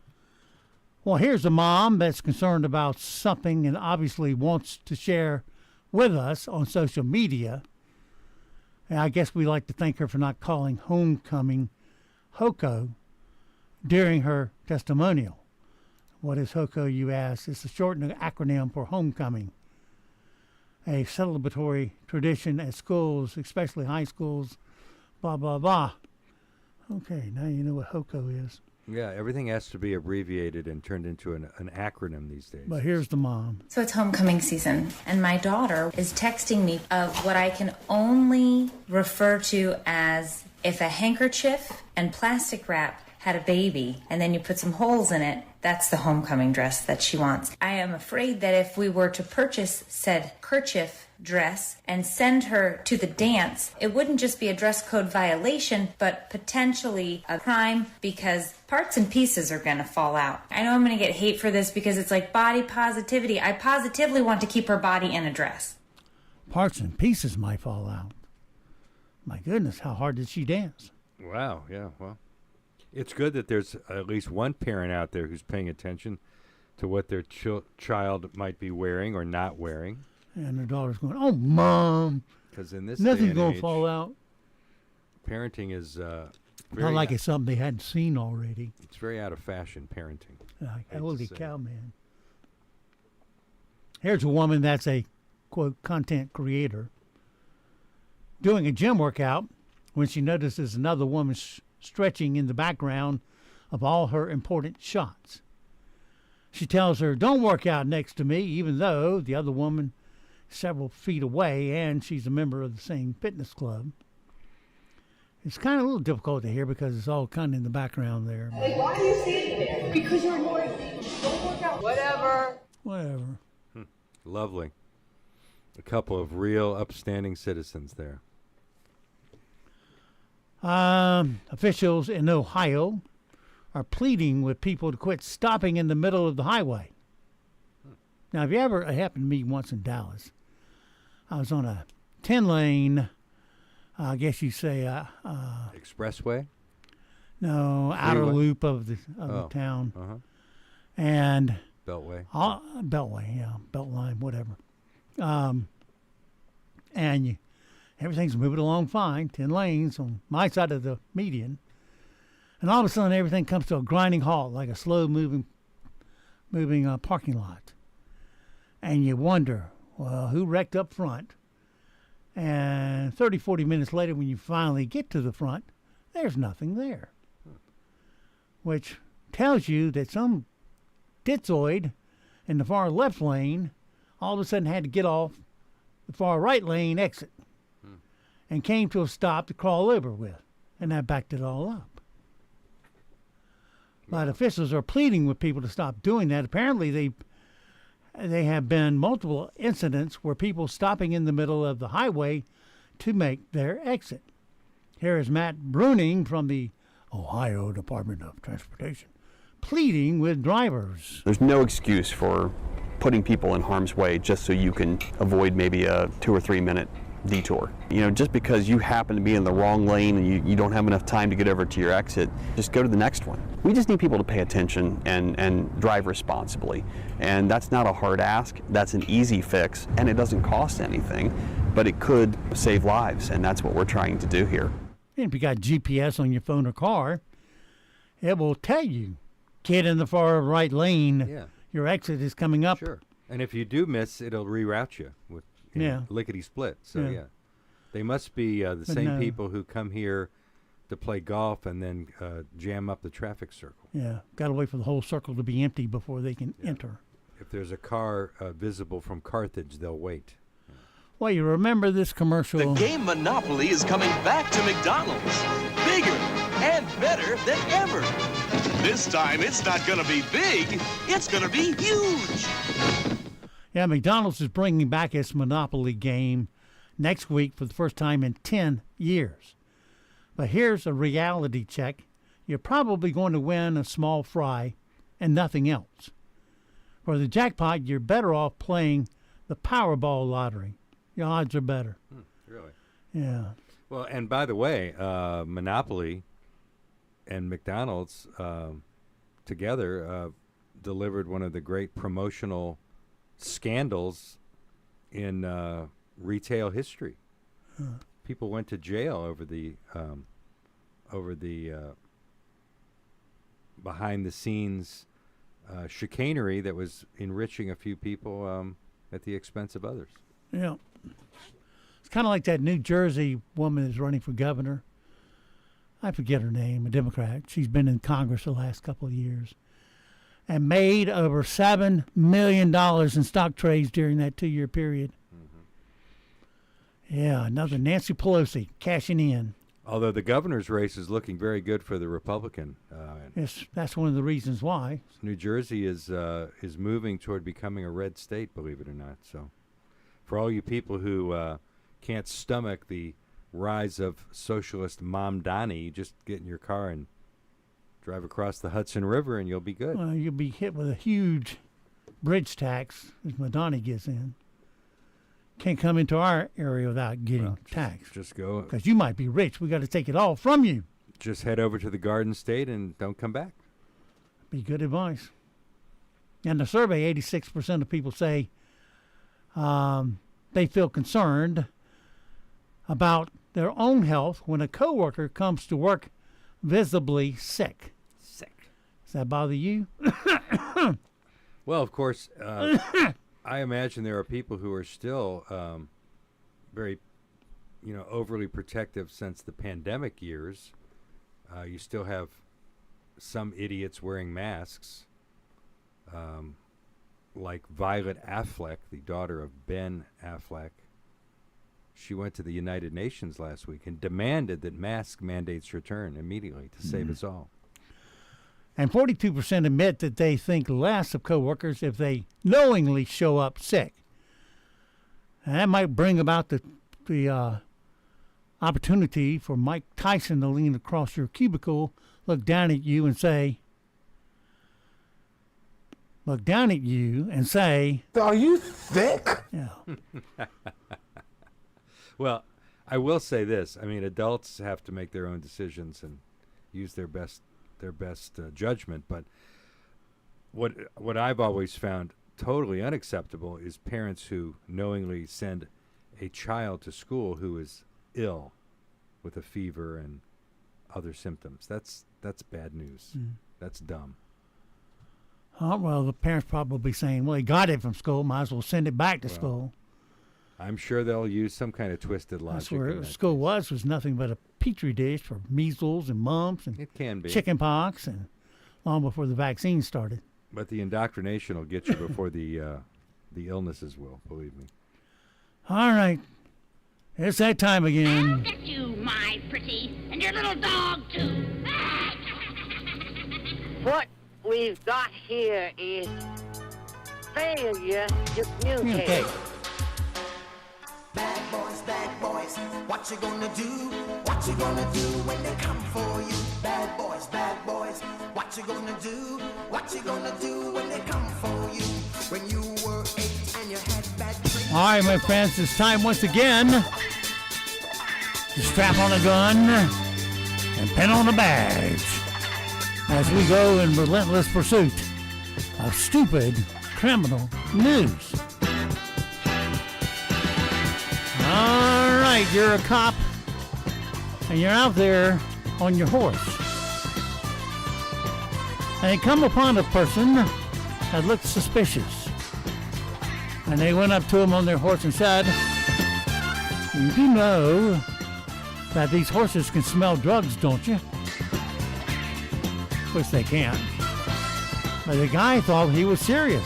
Speaker 19: Well, here's a mom that's concerned about something and obviously wants to share with us on social media. And I guess we like to thank her for not calling homecoming HOCO during her testimonial. What is HOCO, you ask? It's a shortened acronym for homecoming, a celebratory tradition at schools, especially high schools, blah, blah, blah. Okay, now you know what HOCO is.
Speaker 4: Yeah, everything has to be abbreviated and turned into an acronym these days.
Speaker 19: But here's the mom.
Speaker 12: So it's homecoming season, and my daughter is texting me of what I can only refer to as if a handkerchief and plastic wrap had a baby, and then you put some holes in it, that's the homecoming dress that she wants. I am afraid that if we were to purchase said kerchief dress and send her to the dance, it wouldn't just be a dress code violation, but potentially a crime because parts and pieces are going to fall out. I know I'm going to get hate for this because it's like body positivity. I positively want to keep her body in a dress.
Speaker 19: Parts and pieces might fall out. My goodness, how hard did she dance?
Speaker 4: Wow, yeah, well. It's good that there's at least one parent out there who's paying attention to what their child might be wearing or not wearing.
Speaker 19: And their daughter's going, "Oh, Mom,
Speaker 4: because in this
Speaker 19: nothing's going to fall out."
Speaker 4: Parenting is
Speaker 19: not like it's something they hadn't seen already.
Speaker 4: It's very out of fashion, parenting.
Speaker 19: Like, holy cow, man. Here's a woman that's a, quote, content creator doing a gym workout when she notices another woman stretching in the background of all her important shots. She tells her, "Don't work out next to me," even though the other woman is several feet away and she's a member of the same fitness club. It's kind of a little difficult to hear because it's all kind of in the background there.
Speaker 13: Like, why are you standing there? Because you're annoying me. Don't work out. Whatever.
Speaker 4: Lovely. A couple of real upstanding citizens there.
Speaker 19: Officials in Ohio are pleading with people to quit stopping in the middle of the highway. Now, if you ever, it happened to me once in Dallas. I was on a 10-lane, I guess you say,
Speaker 4: expressway?
Speaker 19: No, outer loop of the town.
Speaker 4: Uh-huh.
Speaker 19: And
Speaker 4: Beltway.
Speaker 19: Beltway, yeah, Beltline, whatever. And everything's moving along fine, 10 lanes on my side of the median. And all of a sudden, everything comes to a grinding halt, like a slow-moving parking lot. And you wonder, well, who wrecked up front? And 30, 40 minutes later, when you finally get to the front, there's nothing there. Which tells you that some ditzoid in the far left lane all of a sudden had to get off the far right lane exit and came to a stop to crawl over with. And that backed it all up. But officials are pleading with people to stop doing that. Apparently, they have been multiple incidents where people stopping in the middle of the highway to make their exit. Here is Matt Bruning from the Ohio Department of Transportation pleading with drivers.
Speaker 14: There's no excuse for putting people in harm's way just so you can avoid maybe a 2 or 3 minute
Speaker 1: detour. You know, just because you happen to be in the wrong lane and you don't have enough time to get over to your exit, just go to the next one. We just need people to pay attention and drive responsibly. And that's not a hard ask, that's an easy fix, and it doesn't cost anything, but it could save lives, and that's what we're trying to do here.
Speaker 19: And if you got GPS on your phone or car, it will tell you, kid in the far right lane, your exit is coming up.
Speaker 4: Sure. And if you do miss, it'll reroute you with lickety split. So they must be the same people who come here to play golf and then jam up the traffic circle.
Speaker 19: Yeah, got to wait for the whole circle to be empty before they can enter.
Speaker 4: If there's a car visible from Carthage, they'll wait.
Speaker 19: Well, you remember this commercial?
Speaker 2: The game Monopoly is coming back to McDonald's. Bigger and better than ever. This time, it's not going to be big. It's going to be huge.
Speaker 19: Yeah, McDonald's is bringing back its Monopoly game next week for the first time in 10 years. But here's a reality check. You're probably going to win a small fry and nothing else. For the jackpot, you're better off playing the Powerball lottery. Your odds are better.
Speaker 4: Really?
Speaker 19: Yeah.
Speaker 4: Well, and by the way, Monopoly and McDonald's together delivered one of the great promotional scandals in retail history. People went to jail over the behind-the-scenes chicanery that was enriching a few people at the expense of others.
Speaker 19: Yeah. It's kind of like that New Jersey woman that's running for governor. I forget her name, a Democrat. She's been in Congress the last couple of years and made over $7 million in stock trades during that 2-year period. Yeah, another Nancy Pelosi cashing in.
Speaker 4: Although the governor's race is looking very good for the Republican.
Speaker 19: Yes, that's one of the reasons why.
Speaker 4: New Jersey is moving toward becoming a red state, believe it or not. So for all you people who can't stomach the rise of socialist Mamdani, just get in your car and drive across the Hudson River and you'll be good.
Speaker 19: Well, you'll be hit with a huge bridge tax as Madani gets in. Can't come into our area without getting taxed.
Speaker 4: Just go.
Speaker 19: Because you might be rich. We got to take it all from you.
Speaker 4: Just head over to the Garden State and don't come back.
Speaker 19: Be good advice. And the survey, 86% of people say they feel concerned about their own health when a coworker comes to work visibly sick. Does that bother you?
Speaker 4: Well, of course, I imagine there are people who are still very, overly protective since the pandemic years. You still have some idiots wearing masks, like Violet Affleck, the daughter of Ben Affleck. She went to the United Nations last week and demanded that mask mandates return immediately to save us all.
Speaker 19: And 42% admit that they think less of coworkers if they knowingly show up sick. And that might bring about the opportunity for Mike Tyson to lean across your cubicle, look down at you and say, "Are you sick?" Yeah.
Speaker 4: Well, I will say this. I mean, adults have to make their own decisions and use their best judgment. But what I've always found totally unacceptable is parents who knowingly send a child to school who is ill with a fever and other symptoms. That's bad news. That's dumb.
Speaker 19: Well, the parents probably saying, well, he got it from school, might as well send it back to school.
Speaker 4: I'm sure they'll use some kind of twisted logic.
Speaker 19: That's where school was nothing but a petri dish for measles and mumps and
Speaker 4: it can be
Speaker 19: chicken pox, and long before the vaccine started.
Speaker 4: But the indoctrination will get you before the illnesses will, believe me.
Speaker 19: All right. It's that time again.
Speaker 6: I'll get you, my pretty, and your little dog, too.
Speaker 13: What we've got here is failure to communicate.
Speaker 14: Bad boys, what you gonna do? What you gonna do when they come for you? Bad boys, what you gonna do? What you gonna do when they come for you? When you were 8 and you had bad dreams.
Speaker 19: All right, my friends, it's time once again strap on a gun, and pin on a badge as we go in relentless pursuit of stupid criminal news. All right, you're a cop, and you're out there on your horse. And you come upon a person that looked suspicious. And they went up to him on their horse and said, "You do know that these horses can smell drugs, don't you?" Which they can't. But the guy thought he was serious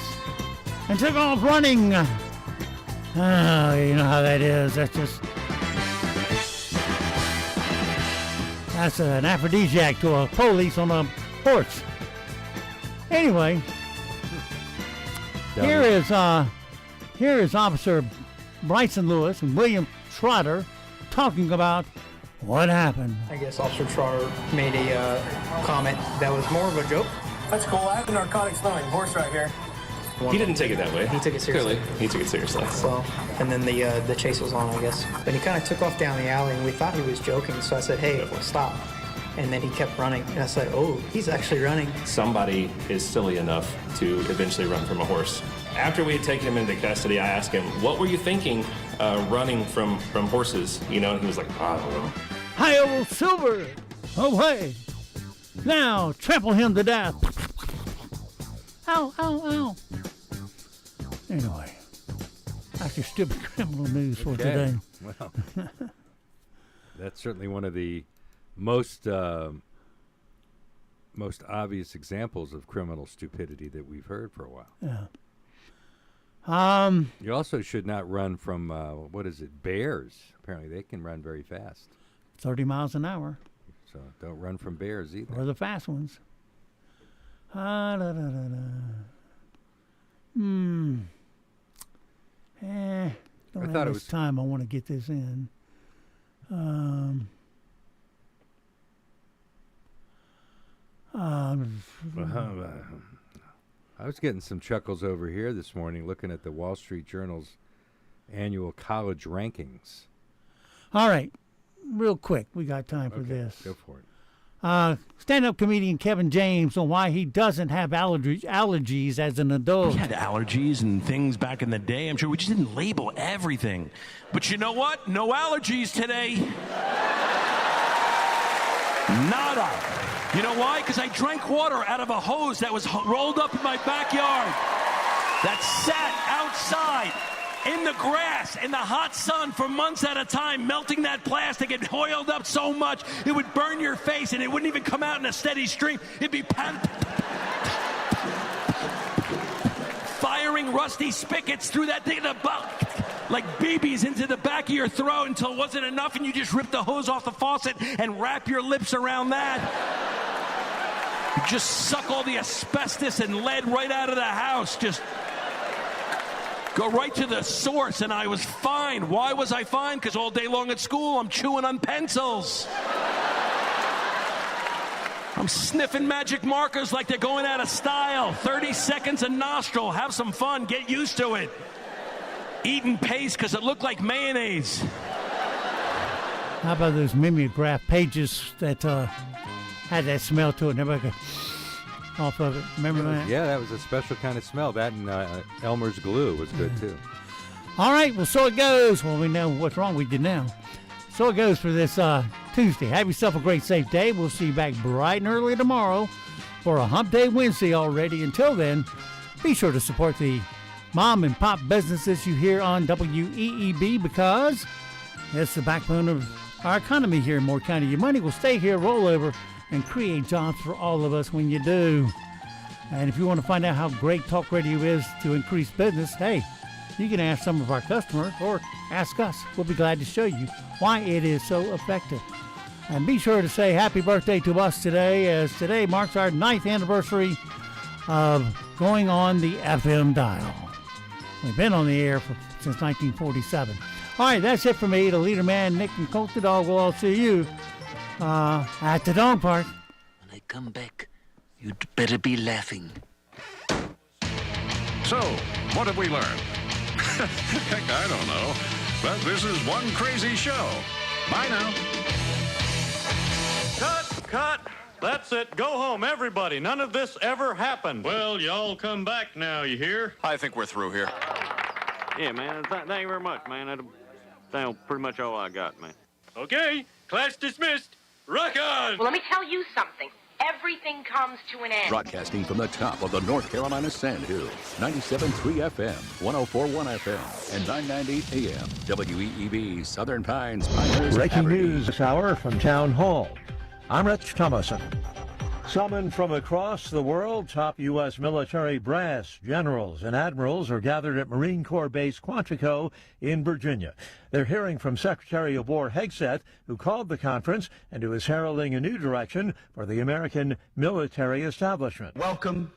Speaker 19: and took off running. Oh, you know how that is. That's an aphrodisiac to a police on a horse. Anyway, here is Officer Bryson Lewis and William Trotter talking about what happened.
Speaker 3: I guess Officer Trotter made a comment that was more of a joke.
Speaker 15: That's cool. I have a narcotic smelling horse right here.
Speaker 16: He didn't take it that way.
Speaker 3: He took it seriously.
Speaker 16: Clearly, he took it seriously.
Speaker 3: Well, and then the chase was on, I guess. But he kind of took off down the alley, and we thought he was joking. So I said, "Hey, stop." And then he kept running, and I said, "Oh, he's actually running."
Speaker 16: Somebody is silly enough to eventually run from a horse. After we had taken him into custody, I asked him, "What were you thinking running from horses?" You know, and he was like, "I don't know."
Speaker 19: Hi-yo, Silver! Away! Now, trample him to death! Ow, ow, ow! Anyway, that's your stupid criminal news for today.
Speaker 4: Well, that's certainly one of the most obvious examples of criminal stupidity that we've heard for a while.
Speaker 19: Yeah.
Speaker 4: You also should not run from bears. Apparently, they can run very fast.
Speaker 19: 30 miles an hour.
Speaker 4: So don't run from bears either.
Speaker 19: Or the fast ones. Don't have much time. I want to get this in.
Speaker 4: I was getting some chuckles over here this morning looking at the Wall Street Journal's annual college rankings.
Speaker 19: All right. Real quick. We got time for this.
Speaker 4: Go for it.
Speaker 19: Stand-up comedian Kevin James on why he doesn't have allergies as an adult.
Speaker 17: We had allergies and things back in the day. I'm sure we just didn't label everything. But you know what? No allergies today. Nada. You know why? Because I drank water out of a hose that was rolled up in my backyard. That sat outside in the grass, in the hot sun for months at a time, melting that plastic. It oiled up so much, it would burn your face, and it wouldn't even come out in a steady stream. It'd be firing rusty spigots through that thing, like BBs into the back of your throat until it wasn't enough, and you just rip the hose off the faucet and wrap your lips around that. You just suck all the asbestos and lead right out of the house. Just go right to the source, and I was fine. Why was I fine? Because all day long at school, I'm chewing on pencils. I'm sniffing magic markers like they're going out of style. 30 seconds a nostril. Have some fun. Get used to it. Eating paste because it looked like mayonnaise.
Speaker 19: How about those mimeograph pages that had that smell to it and everybody could off of it? Remember that?
Speaker 4: Yeah, that was a special kind of smell. That and Elmer's glue was good, too.
Speaker 19: All right, well, so it goes. Well, we know what's wrong with you now. So it goes for this Tuesday. Have yourself a great, safe day. We'll see you back bright and early tomorrow for a Hump Day Wednesday already. Until then, be sure to support the mom and pop businesses you hear on WEEB because it's the backbone of our economy here in Moore County. Your money will stay here, roll over, and create jobs for all of us when you do. And if you want to find out how great talk radio is to increase business, hey, you can ask some of our customers or ask us. We'll be glad to show you why it is so effective. And be sure to say happy birthday to us today, as today marks our 9th anniversary of going on the FM dial. We've been on the air since 1947. All right, that's it for me, the leader man, Nick and Colt the dog. We'll all see you at the dog park.
Speaker 18: When I come back, you'd better be laughing.
Speaker 20: So, what have we learned? Heck, I don't know. But this is one crazy show.
Speaker 5: Bye now.
Speaker 20: Cut! That's it. Go home, everybody. None of this ever happened.
Speaker 21: Well, y'all come back now, you hear?
Speaker 22: I think we're through here.
Speaker 20: Yeah, man. Thank you very much, man. That's pretty much all I got, man.
Speaker 21: Okay, class dismissed. Rock on!
Speaker 6: Well, let me tell you something. Everything comes to an end.
Speaker 23: Broadcasting from the top of the North Carolina Sandhills, 97.3 FM, 104.1 FM, and 990 AM. WEEB, Southern Pines, Pinehurst.
Speaker 24: Breaking news this hour from Town Hall. I'm Rich Thomason. Summoned from across the world, top U.S. military brass, generals, and admirals are gathered at Marine Corps Base Quantico in Virginia. They're hearing from Secretary of War Hegseth, who called the conference and who is heralding a new direction for the American military establishment.
Speaker 25: Welcome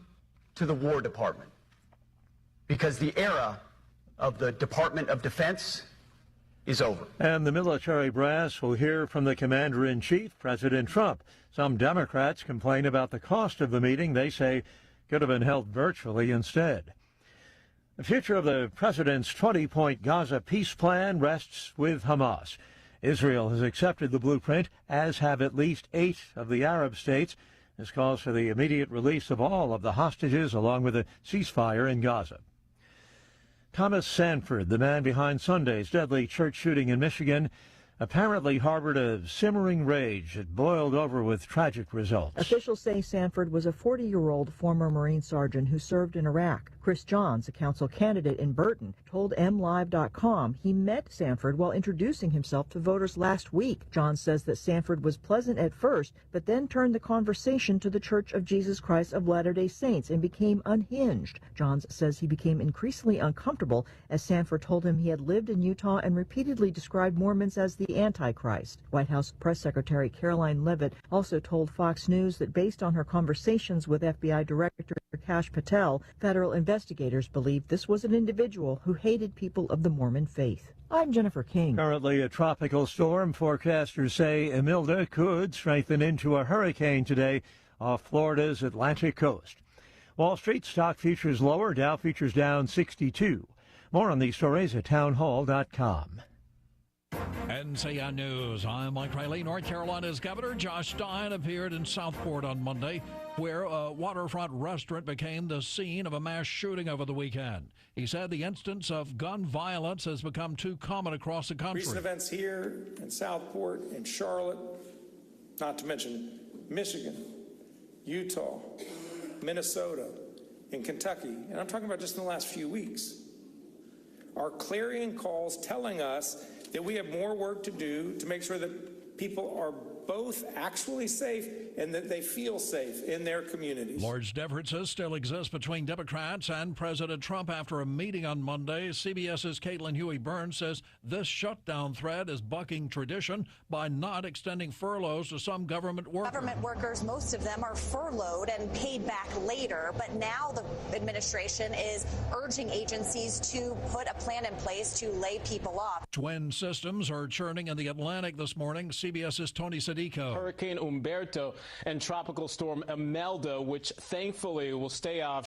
Speaker 25: to the War Department, because the era of the Department of Defense is over.
Speaker 24: And the military brass will hear from the Commander-in-Chief, President Trump. Some Democrats complain about the cost of the meeting they say could have been held virtually instead. The future of the president's 20-point Gaza peace plan rests with Hamas. Israel has accepted the blueprint, as have at least 8 of the Arab states. This calls for the immediate release of all of the hostages along with a ceasefire in Gaza. Thomas Sanford, the man behind Sunday's deadly church shooting in Michigan, apparently harbored a simmering rage that boiled over with tragic results.
Speaker 26: Officials say Sanford was a 40-year-old former Marine sergeant who served in Iraq. Chris Johns, a council candidate in Burton, told MLive.com he met Sanford while introducing himself to voters last week. Johns says that Sanford was pleasant at first, but then turned the conversation to the Church of Jesus Christ of Latter-day Saints and became unhinged. Johns says he became increasingly uncomfortable as Sanford told him he had lived in Utah and repeatedly described Mormons as the Antichrist. White House Press Secretary Caroline Leavitt also told Fox News that based on her conversations with FBI Director Kash Patel, federal investigators believe this was an individual who hated people of the Mormon faith. I'm Jennifer King.
Speaker 24: Currently a tropical storm. Forecasters say Imelda could strengthen into a hurricane today off Florida's Atlantic coast. Wall Street stock futures lower. Dow futures down 62. More on these stories at townhall.com.
Speaker 28: NCN News. I'm Mike Riley. North Carolina's Governor Josh Stein appeared in Southport on Monday, where a waterfront restaurant became the scene of a mass shooting over the weekend. He said the instance of gun violence has become too common across the country.
Speaker 30: Recent events here in Southport and Charlotte, not to mention Michigan, Utah, Minnesota, and Kentucky, and I'm talking about just in the last few weeks, are clarion calls telling us that we have more work to do to make sure that people are both actually safe and that they feel safe in their communities.
Speaker 28: Large differences still exist between Democrats and President Trump after a meeting on Monday. CBS's Caitlin Huey-Burns says this shutdown threat is bucking tradition by not extending furloughs to some government workers.
Speaker 29: Government workers, most of them are furloughed and paid back later, but now the administration is urging agencies to put a plan in place to lay people off.
Speaker 28: Twin systems are churning in the Atlantic this morning. CBS's Tony Sadico.
Speaker 31: Hurricane Umberto and Tropical Storm Imelda, which thankfully will stay off